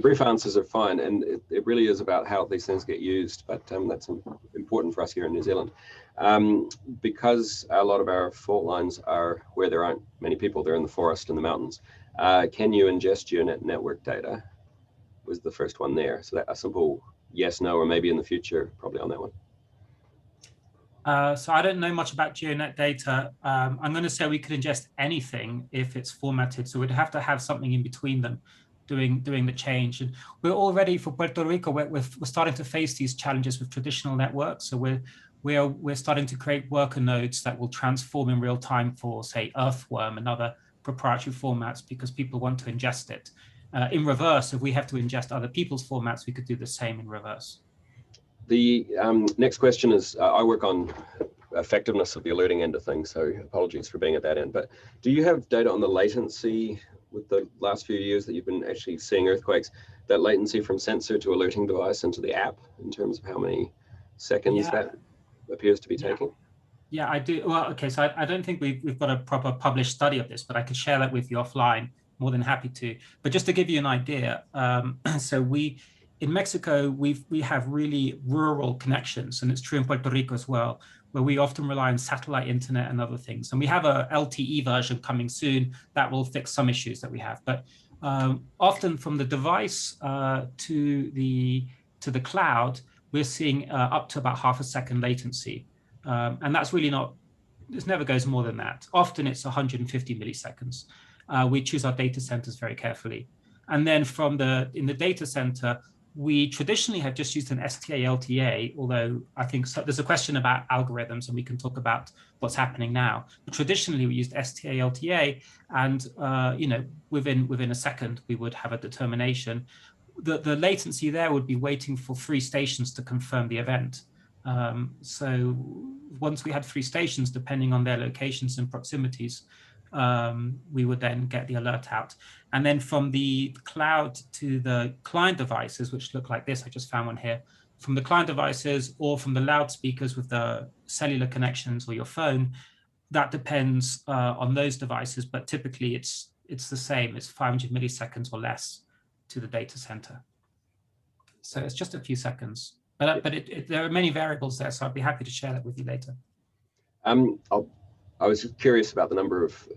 Speaker 4: Brief answers are fine, and it really is about how these things get used, but that's important for us here in New Zealand. Because a lot of our fault lines are where there aren't many people, they're in the forest and the mountains. Can you ingest GeoNet network data? Was the first one there. So that a simple yes, no, or maybe in the future, probably on that one.
Speaker 2: So I don't know much about GeoNet data. I'm going to say we could ingest anything if it's formatted. So we'd have to have something in between them doing the change. And we're already, for Puerto Rico, we're starting to face these challenges with traditional networks. So we're starting to create worker nodes that will transform in real time for, say, Earthworm and other proprietary formats, because people want to ingest it. In reverse, if we have to ingest other people's formats, we could do the same in reverse.
Speaker 4: The next question is, I work on effectiveness of the alerting end of things, so apologies for being at that end, but do you have data on the latency with the last few years that you've been actually seeing earthquakes, that latency from sensor to alerting device into the app, in terms of how many seconds that appears to be taking?
Speaker 2: Yeah, I do. Well, okay, so I don't think we've got a proper published study of this, but I could share that with you offline. More than happy to. But just to give you an idea, so in Mexico, we have really rural connections, and it's true in Puerto Rico as well, where we often rely on satellite internet and other things. And we have a LTE version coming soon that will fix some issues that we have. But often from the device to the cloud, we're seeing up to about half a second latency. And that's really not, this never goes more than that. Often it's 150 milliseconds. We choose our data centers very carefully. And then in the data center, we traditionally have just used an STA-LTA, although I think there's a question about algorithms, and we can talk about what's happening now. But traditionally, we used STA-LTA, and within a second, we would have a determination. The latency there would be waiting for 3 stations to confirm the event. So once we had 3 stations, depending on their locations and proximities, we would then get the alert out. And then from the cloud to the client devices, which look like this, I just found one here, from the client devices or from the loudspeakers with the cellular connections or your phone, that depends on those devices, but typically it's the same. It's 500 milliseconds or less to the data center. So it's just a few seconds, but there are many variables there, so I'd be happy to share that with you later.
Speaker 4: I was curious about the number of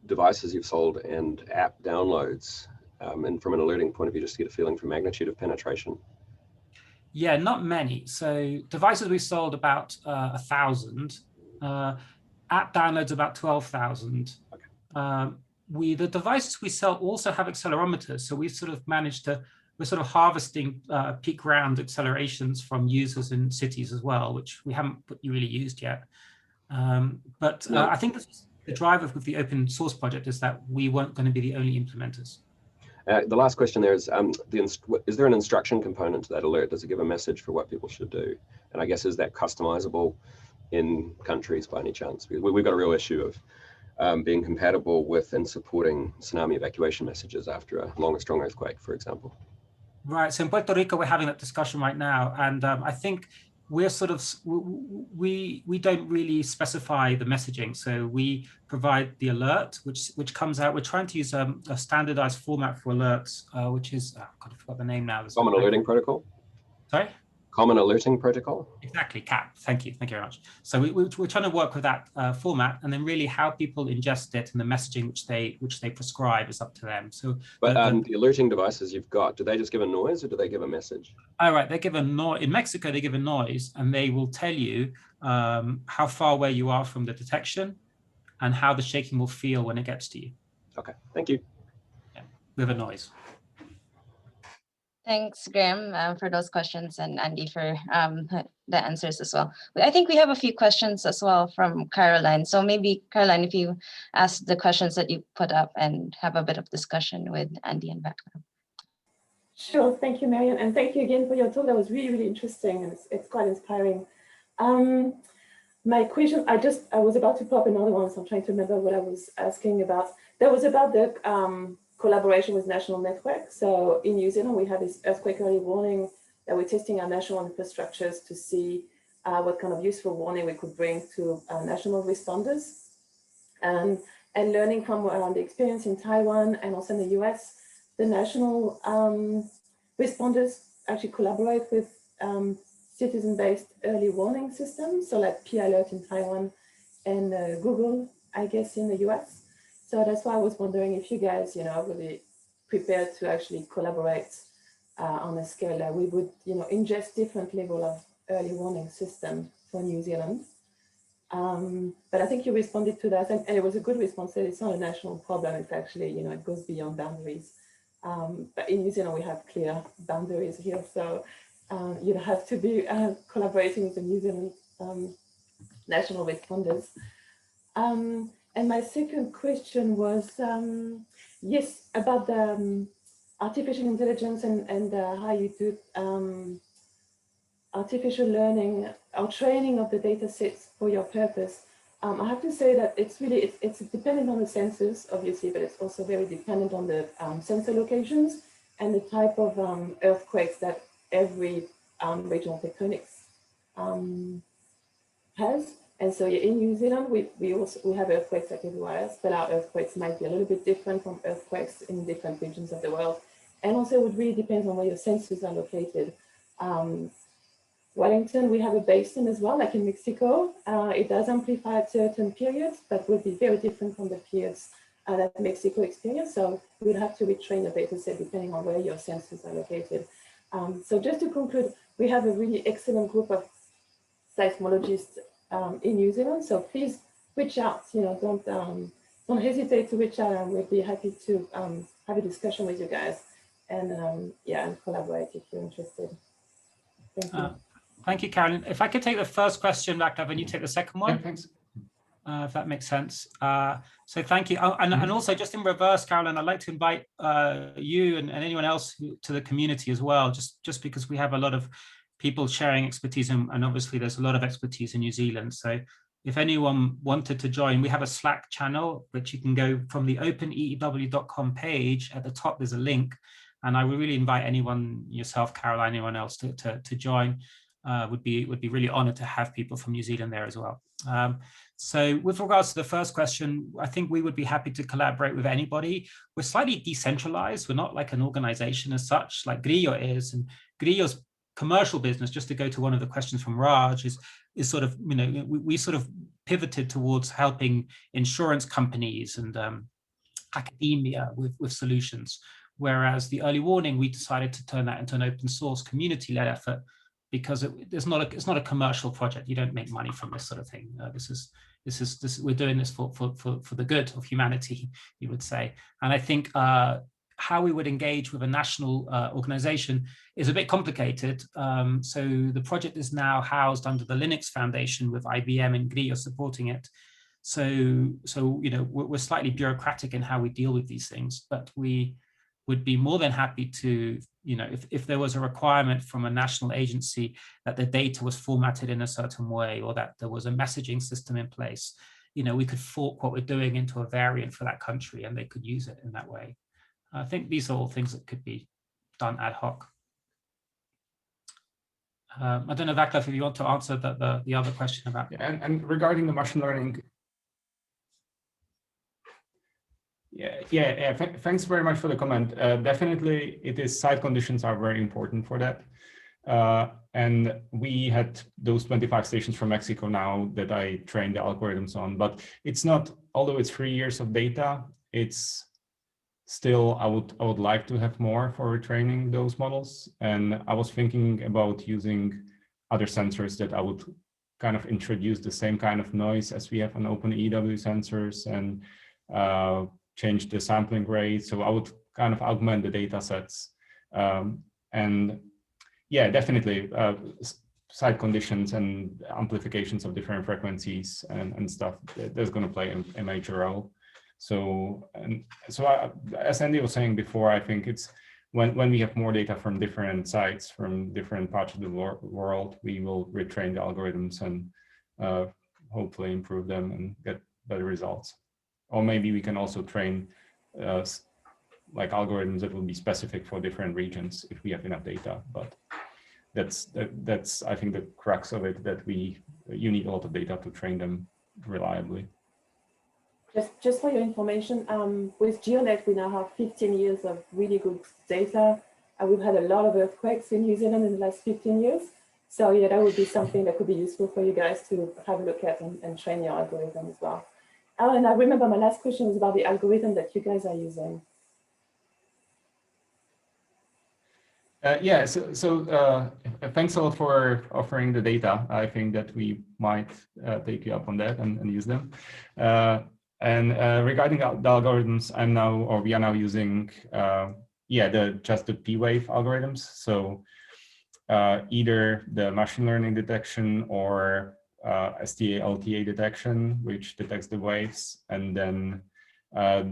Speaker 4: devices you've sold and app downloads, and from an alerting point of view, just to get a feeling for magnitude of penetration.
Speaker 2: Yeah, not many. So devices we sold about 1,000. App downloads about 12,000.
Speaker 4: Okay.
Speaker 2: The devices we sell also have accelerometers, so we sort of managed to. We're sort of harvesting peak round accelerations from users in cities as well, which we haven't really used yet. But I think the driver with the open source project is that we weren't going to be the only implementers.
Speaker 4: The last question there is, is there an instruction component to that alert? Does it give a message for what people should do? And I guess, is that customizable in countries by any chance? We've got a real issue of being compatible with and supporting tsunami evacuation messages after a long or strong earthquake, for example.
Speaker 2: Right. So in Puerto Rico, we're having that discussion right now. And I think we're sort of, we don't really specify the messaging. So we provide the alert, which comes out. We're trying to use a standardized format for alerts, which is, oh God, I forgot the name now.
Speaker 4: Common Alerting Protocol?
Speaker 2: Sorry?
Speaker 4: Common Alerting Protocol?
Speaker 2: Exactly, CAP. Thank you very much. So we're trying to work with that format, and then really how people ingest it and the messaging which they prescribe is up to them. So,
Speaker 4: but the alerting devices you've got, do they just give a noise or do they give a message?
Speaker 2: All right, they give a noise. In Mexico, they give a noise, and they will tell you how far away you are from the detection, and how the shaking will feel when it gets to you.
Speaker 4: Okay, thank you.
Speaker 2: Yeah, with a noise.
Speaker 1: Thanks, Graham, for those questions, and Andy for the answers as well. I think we have a few questions as well from Caroline. So maybe, Caroline, if you ask the questions that you put up and have a bit of discussion with Andy and Václav.
Speaker 5: Sure, thank you, Marian, and thank you again for your talk. That was really, really interesting, and it's quite inspiring. My question, I was about to pop another one, so I'm trying to remember what I was asking about. That was about the collaboration with national networks. So in New Zealand, we have this earthquake early warning that we're testing our national infrastructures to see what kind of useful warning we could bring to national responders. And learning from the experience in Taiwan and also in the US, the national responders actually collaborate with citizen-based early warning systems, so like P-Alert in Taiwan and Google, I guess, in the US. So that's why I was wondering if you guys, are really prepared to actually collaborate on a scale that we would, ingest different level of early warning system for New Zealand. But I think you responded to that, and it was a good response. It's not a national problem. It's actually, it goes beyond boundaries. But in New Zealand, we have clear boundaries here. So you have to be collaborating with the New Zealand national responders. And my second question was, yes, about the artificial intelligence and how you do artificial learning or training of the data sets for your purpose. I have to say that it's really, it's dependent on the sensors, obviously, but it's also very dependent on the sensor locations and the type of earthquakes that every regional tectonics has. And so in New Zealand, we have earthquakes like everywhere else, but our earthquakes might be a little bit different from earthquakes in different regions of the world. And also it really depends on where your sensors are located. Wellington, we have a basin as well, like in Mexico. It does amplify at certain periods, but will be very different from the periods that Mexico experienced. So we'll have to retrain the data set depending on where your sensors are located. So just to conclude, we have a really excellent group of seismologists in New Zealand. So please reach out, don't hesitate to reach out, and we'll be happy to have a discussion with you guys. and yeah, and collaborate if you're interested. Thank you.
Speaker 2: Thank you, Carolyn. If I could take the first question, Václav, and you take the second one.
Speaker 3: Yeah, thanks.
Speaker 2: If that makes sense. So thank you. Oh, and also just in reverse, Carolyn, I'd like to invite you and anyone else to the community as well, just because we have a lot of people sharing expertise, and obviously there's a lot of expertise in New Zealand. So if anyone wanted to join, we have a Slack channel, which you can go from the openeew.com page. At the top, there's a link. And I would really invite anyone, yourself, Caroline, anyone else to join. Would be really honored to have people from New Zealand there as well. So with regards to the first question, I think we would be happy to collaborate with anybody. We're slightly decentralized. We're not like an organization as such, like Grillo is. And Grillo's commercial business, just to go to one of the questions from Raj, is sort of, we sort of pivoted towards helping insurance companies and academia with solutions. Whereas the early warning, we decided to turn that into an open source community-led effort, because it's not a commercial project. You don't make money from this sort of thing. We're doing this for the good of humanity, you would say. And I think how we would engage with a national organization is a bit complicated. So the project is now housed under the Linux Foundation with IBM and Grillo supporting it. So we're slightly bureaucratic in how we deal with these things, but we would be more than happy to, if there was a requirement from a national agency that the data was formatted in a certain way, or that there was a messaging system in place, we could fork what we're doing into a variant for that country and they could use it in that way. I think these are all things that could be done ad hoc. I don't know, Václav, if you want to answer the other question about.
Speaker 3: Yeah, and regarding the machine learning. Yeah. Thanks very much for the comment. Definitely, site conditions are very important for that. And we had those 25 stations from Mexico now that I trained the algorithms on, but it's not, although it's 3 years of data, it's still, I would like to have more for retraining those models. And I was thinking about using other sensors that I would kind of introduce the same kind of noise as we have on OpenEEW sensors, and change the sampling rate. So I would kind of augment the data sets. And yeah, definitely site conditions and amplifications of different frequencies and stuff, that's going to play a major role. So as Andy was saying before, I think it's when we have more data from different sites, from different parts of the world, we will retrain the algorithms and hopefully improve them and get better results. Or maybe we can also train like algorithms that will be specific for different regions if we have enough data. But that's I think the crux of it, that you need a lot of data to train them reliably.
Speaker 5: Just for your information, with GeoNet, we now have 15 years of really good data. We've had a lot of earthquakes in New Zealand in the last 15 years. So yeah, that would be something that could be useful for you guys to have a look at and train your algorithm as well. And I remember my last question was about the algorithm that you guys are using.
Speaker 3: Yeah, so thanks a lot for offering the data. I think that we might take you up on that and use them. And regarding the algorithms, we are now using just the P-wave algorithms. So either the machine learning detection or STA-LTA detection, which detects the waves, and then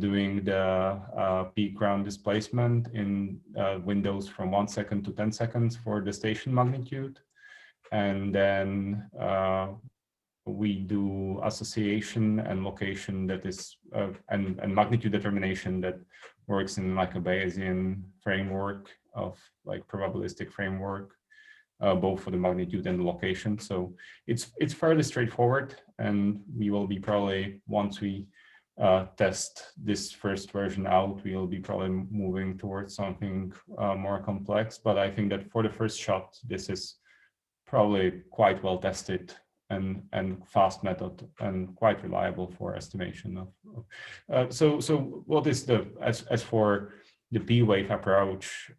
Speaker 3: doing the peak ground displacement in windows from 1 second to 10 seconds for the station magnitude. And then we do association and location, that is, and magnitude determination that works in like a Bayesian framework of like probabilistic framework, both for the magnitude and the location. So it's fairly straightforward, and we will be probably, once we test this first version out, we will be probably moving towards something more complex. But I think that for the first shot, this is probably quite well tested and fast method and quite reliable for estimation of. So what is as for the P-wave approach,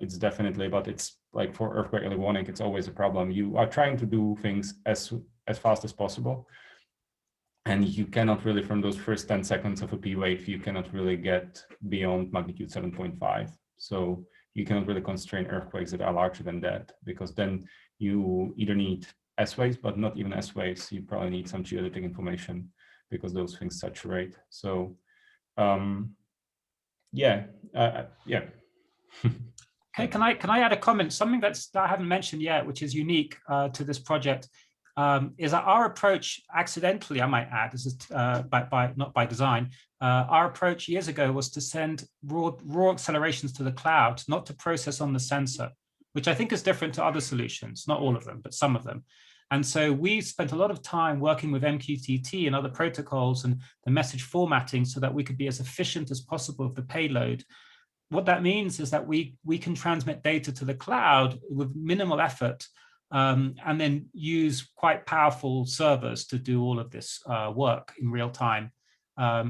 Speaker 3: it's definitely, but it's like for earthquake early warning, it's always a problem. You are trying to do things as fast as possible, and you cannot really, from those first 10 seconds of a P-wave, you cannot really get beyond magnitude 7.5. So you cannot really constrain earthquakes that are larger than that, because then you either need S waves, but not even S waves. You probably need some geodetic information because those things saturate. So yeah.
Speaker 2: Okay, can I add a comment? Something that I haven't mentioned yet, which is unique to this project, is that our approach, accidentally, I might add, this is not by design. Our approach years ago was to send raw accelerations to the cloud, not to process on the sensor, which I think is different to other solutions, not all of them, but some of them. And so we spent a lot of time working with MQTT and other protocols and the message formatting so that we could be as efficient as possible with the payload. What that means is that we can transmit data to the cloud with minimal effort, and then use quite powerful servers to do all of this work in real time,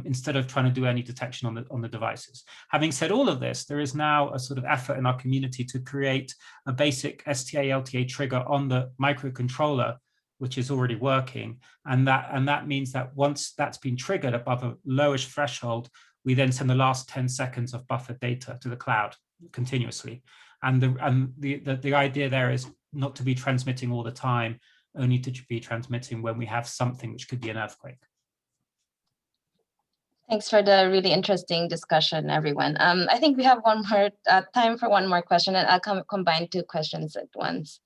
Speaker 2: instead of trying to do any detection on the devices. Having said all of this, there is now a sort of effort in our community to create a basic STA-LTA trigger on the microcontroller, which is already working, and that means that once that's been triggered above a lowish threshold, we then send the last 10 seconds of buffered data to the cloud continuously. And the idea there is not to be transmitting all the time, only to be transmitting when we have something which could be an earthquake.
Speaker 1: Thanks for the really interesting discussion, everyone. I think we have one more time for one more question, and I'll combine two questions at once.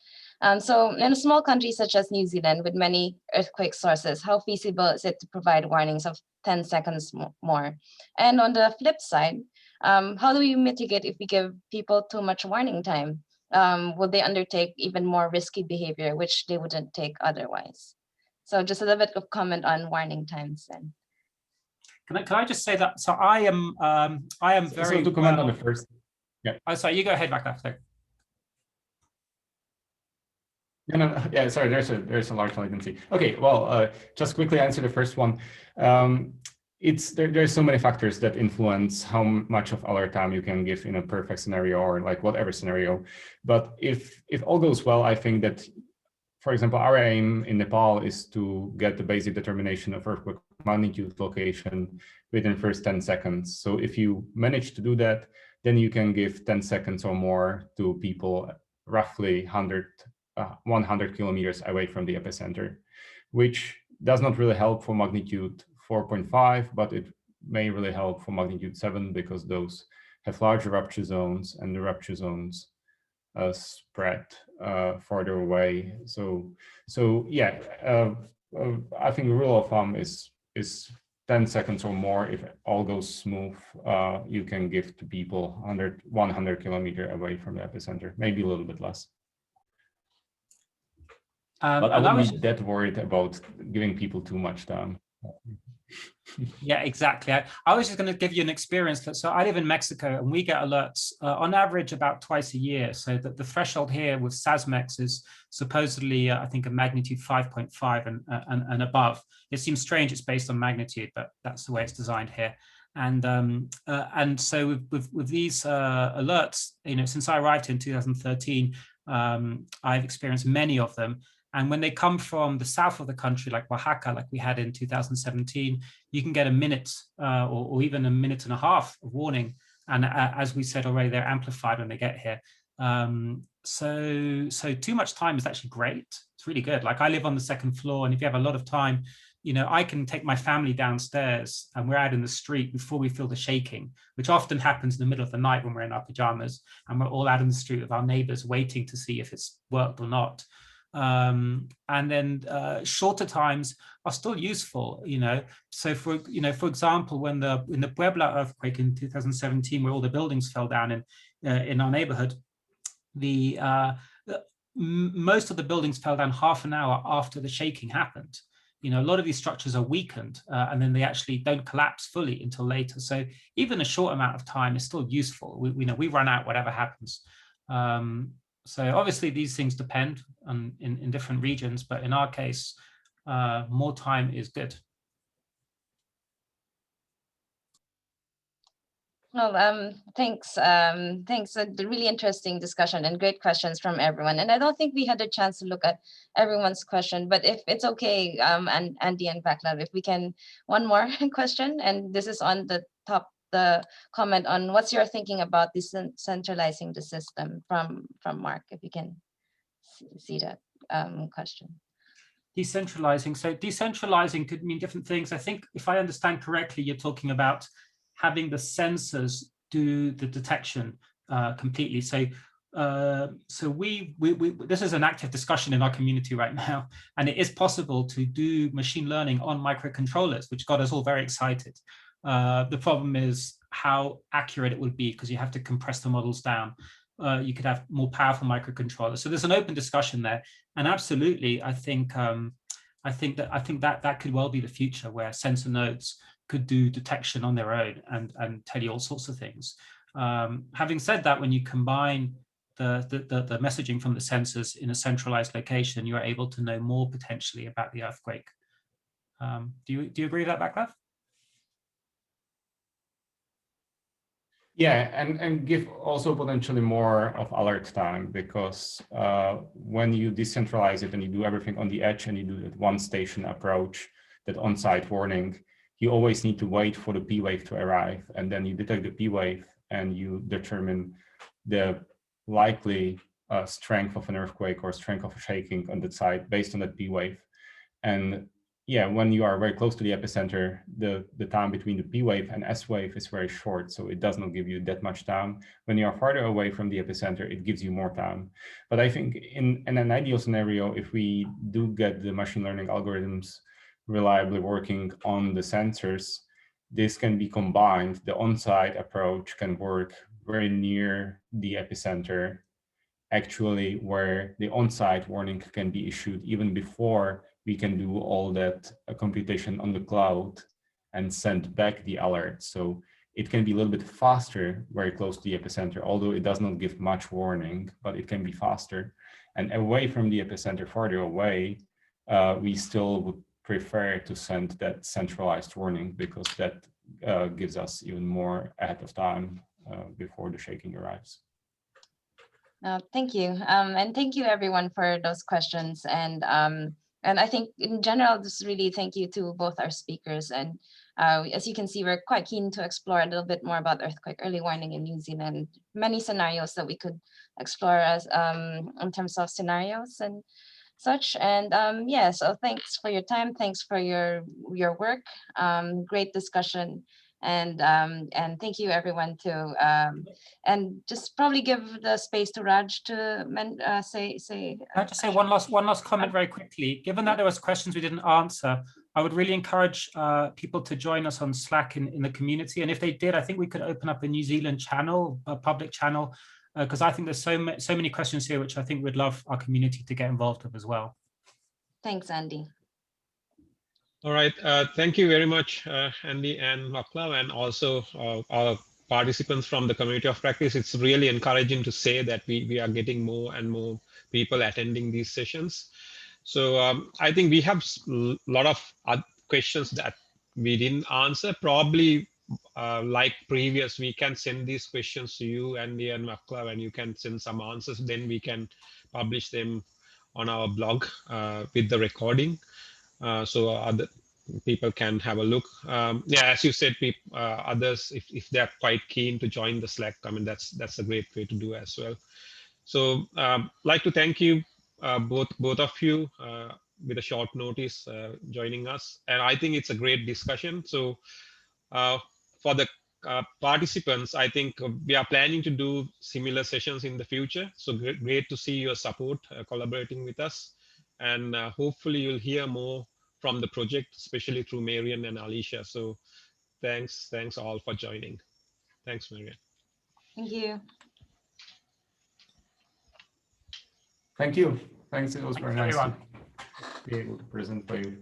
Speaker 1: So in a small country such as New Zealand with many earthquake sources, how feasible is it to provide warnings of 10 seconds more? And on the flip side, how do we mitigate if we give people too much warning time? Will they undertake even more risky behavior, which they wouldn't take otherwise? So just a little bit of comment on warning times then.
Speaker 2: Can I just say that? So I am very.
Speaker 3: So to comment on the first. Yeah.
Speaker 2: Oh, sorry. You go ahead, Václav.
Speaker 3: Yeah, sorry, there's a large latency. Okay, well, just quickly answer the first one. There's so many factors that influence how much of alert time you can give in a perfect scenario or like whatever scenario. But if all goes well, I think that, for example, our aim in Nepal is to get the basic determination of earthquake magnitude location within the first 10 seconds. So if you manage to do that, then you can give 10 seconds or more to people roughly 100 kilometers away from the epicenter, which does not really help for magnitude 4.5, but it may really help for magnitude 7 because those have larger rupture zones and the rupture zones spread farther away. So yeah, I think the rule of thumb is 10 seconds or more. If all goes smooth, you can give to people 100 kilometers away from the epicenter, maybe a little bit less. But I wouldn't be that worried about giving people too much time.
Speaker 2: Yeah, exactly. I was just going to give you an experience. So I live in Mexico and we get alerts on average about twice a year. So that the threshold here with SASMEX is supposedly, I think, a magnitude 5.5 and above. It seems strange it's based on magnitude, but that's the way it's designed here. And so with these alerts, since I arrived in 2013, I've experienced many of them. And when they come from the south of the country, like Oaxaca, like we had in 2017, you can get a minute or even a minute and a half of warning. And as we said already, they're amplified when they get here. So too much time is actually great. It's really good. Like I live on the second floor, and if you have a lot of time, I can take my family downstairs and we're out in the street before we feel the shaking, which often happens in the middle of the night when we're in our pajamas and we're all out in the street with our neighbors waiting to see if it's worked or not. And then shorter times are still useful, So for example, in the Puebla earthquake in 2017, where all the buildings fell down in our neighborhood, most of the buildings fell down half an hour after the shaking happened. A lot of these structures are weakened, and then they actually don't collapse fully until later. So even a short amount of time is still useful. We run out whatever happens. So obviously these things depend on in different regions, but in our case, more time is good.
Speaker 1: Well, thanks. Thanks. A really interesting discussion and great questions from everyone. And I don't think we had a chance to look at everyone's question, but if it's okay, and Andy and Václav, if we can, one more question, and this is on the the comment on what's your thinking about decentralizing the system from Mark, if you can see that question.
Speaker 2: Decentralizing. So decentralizing could mean different things. I think if I understand correctly, you're talking about having the sensors do the detection completely. So this is an active discussion in our community right now, and it is possible to do machine learning on microcontrollers, which got us all very excited. The problem is how accurate it would be, because you have to compress the models down. You could have more powerful microcontrollers. So there's an open discussion there, and absolutely, I think that could well be the future, where sensor nodes could do detection on their own and tell you all sorts of things. Having said that, when you combine the messaging from the sensors in a centralized location, you're able to know more potentially about the earthquake. Do you agree with that, Václav?
Speaker 3: Yeah, and give also potentially more of alert time, because when you decentralize it and you do everything on the edge and you do that one station approach, that on-site warning, you always need to wait for the P wave to arrive, and then you detect the P wave and you determine the likely strength of an earthquake or strength of a shaking on that site based on that P wave. And yeah, when you are very close to the epicenter, the time between the P wave and S wave is very short, so it does not give you that much time. When you are farther away from the epicenter, it gives you more time. But I think in an ideal scenario, if we do get the machine learning algorithms reliably working on the sensors, this can be combined. The on-site approach can work very near the epicenter, actually, where the on-site warning can be issued even before we can do all that computation on the cloud and send back the alert. So it can be a little bit faster, very close to the epicenter, although it does not give much warning, but it can be faster. And away from the epicenter, farther away, we still would prefer to send that centralized warning, because that gives us even more ahead of time before the shaking arrives.
Speaker 1: Thank you. And thank you everyone for those questions. And I think in general, just really thank you to both our speakers. And as you can see, we're quite keen to explore a little bit more about earthquake early warning in New Zealand, many scenarios that we could explore as in terms of scenarios and such. And yeah, so thanks for your time. Thanks for your work. Great discussion. And thank you everyone too. And just probably give the space to Raj to say.
Speaker 2: Can I just say one last comment very quickly? Given that there was questions we didn't answer, I would really encourage people to join us on Slack in the community. And if they did, I think we could open up a New Zealand channel, a public channel, because I think there's so many questions here, which I think we'd love our community to get involved with as well.
Speaker 1: Thanks, Andy.
Speaker 6: All right, thank you very much, Andy and Václav, and also our participants from the community of practice. It's really encouraging to say that we are getting more and more people attending these sessions. So I think we have a lot of questions that we didn't answer. Probably like previous, we can send these questions to you, Andy and Václav, and you can send some answers. Then we can publish them on our blog with the recording. So other people can have a look. Yeah, as you said, others, if they're quite keen to join the Slack, I mean, that's a great way to do as well. So like to thank you both of you with a short notice joining us. And I think it's a great discussion. So for the participants, I think we are planning to do similar sessions in the future. So great to see your support collaborating with us. And hopefully you'll hear more from the project, especially through Marian and Alicia. So thanks all for joining. Thanks, Marian.
Speaker 1: Thank you.
Speaker 3: Thank you. Thanks. It was very nice to be able to present for you.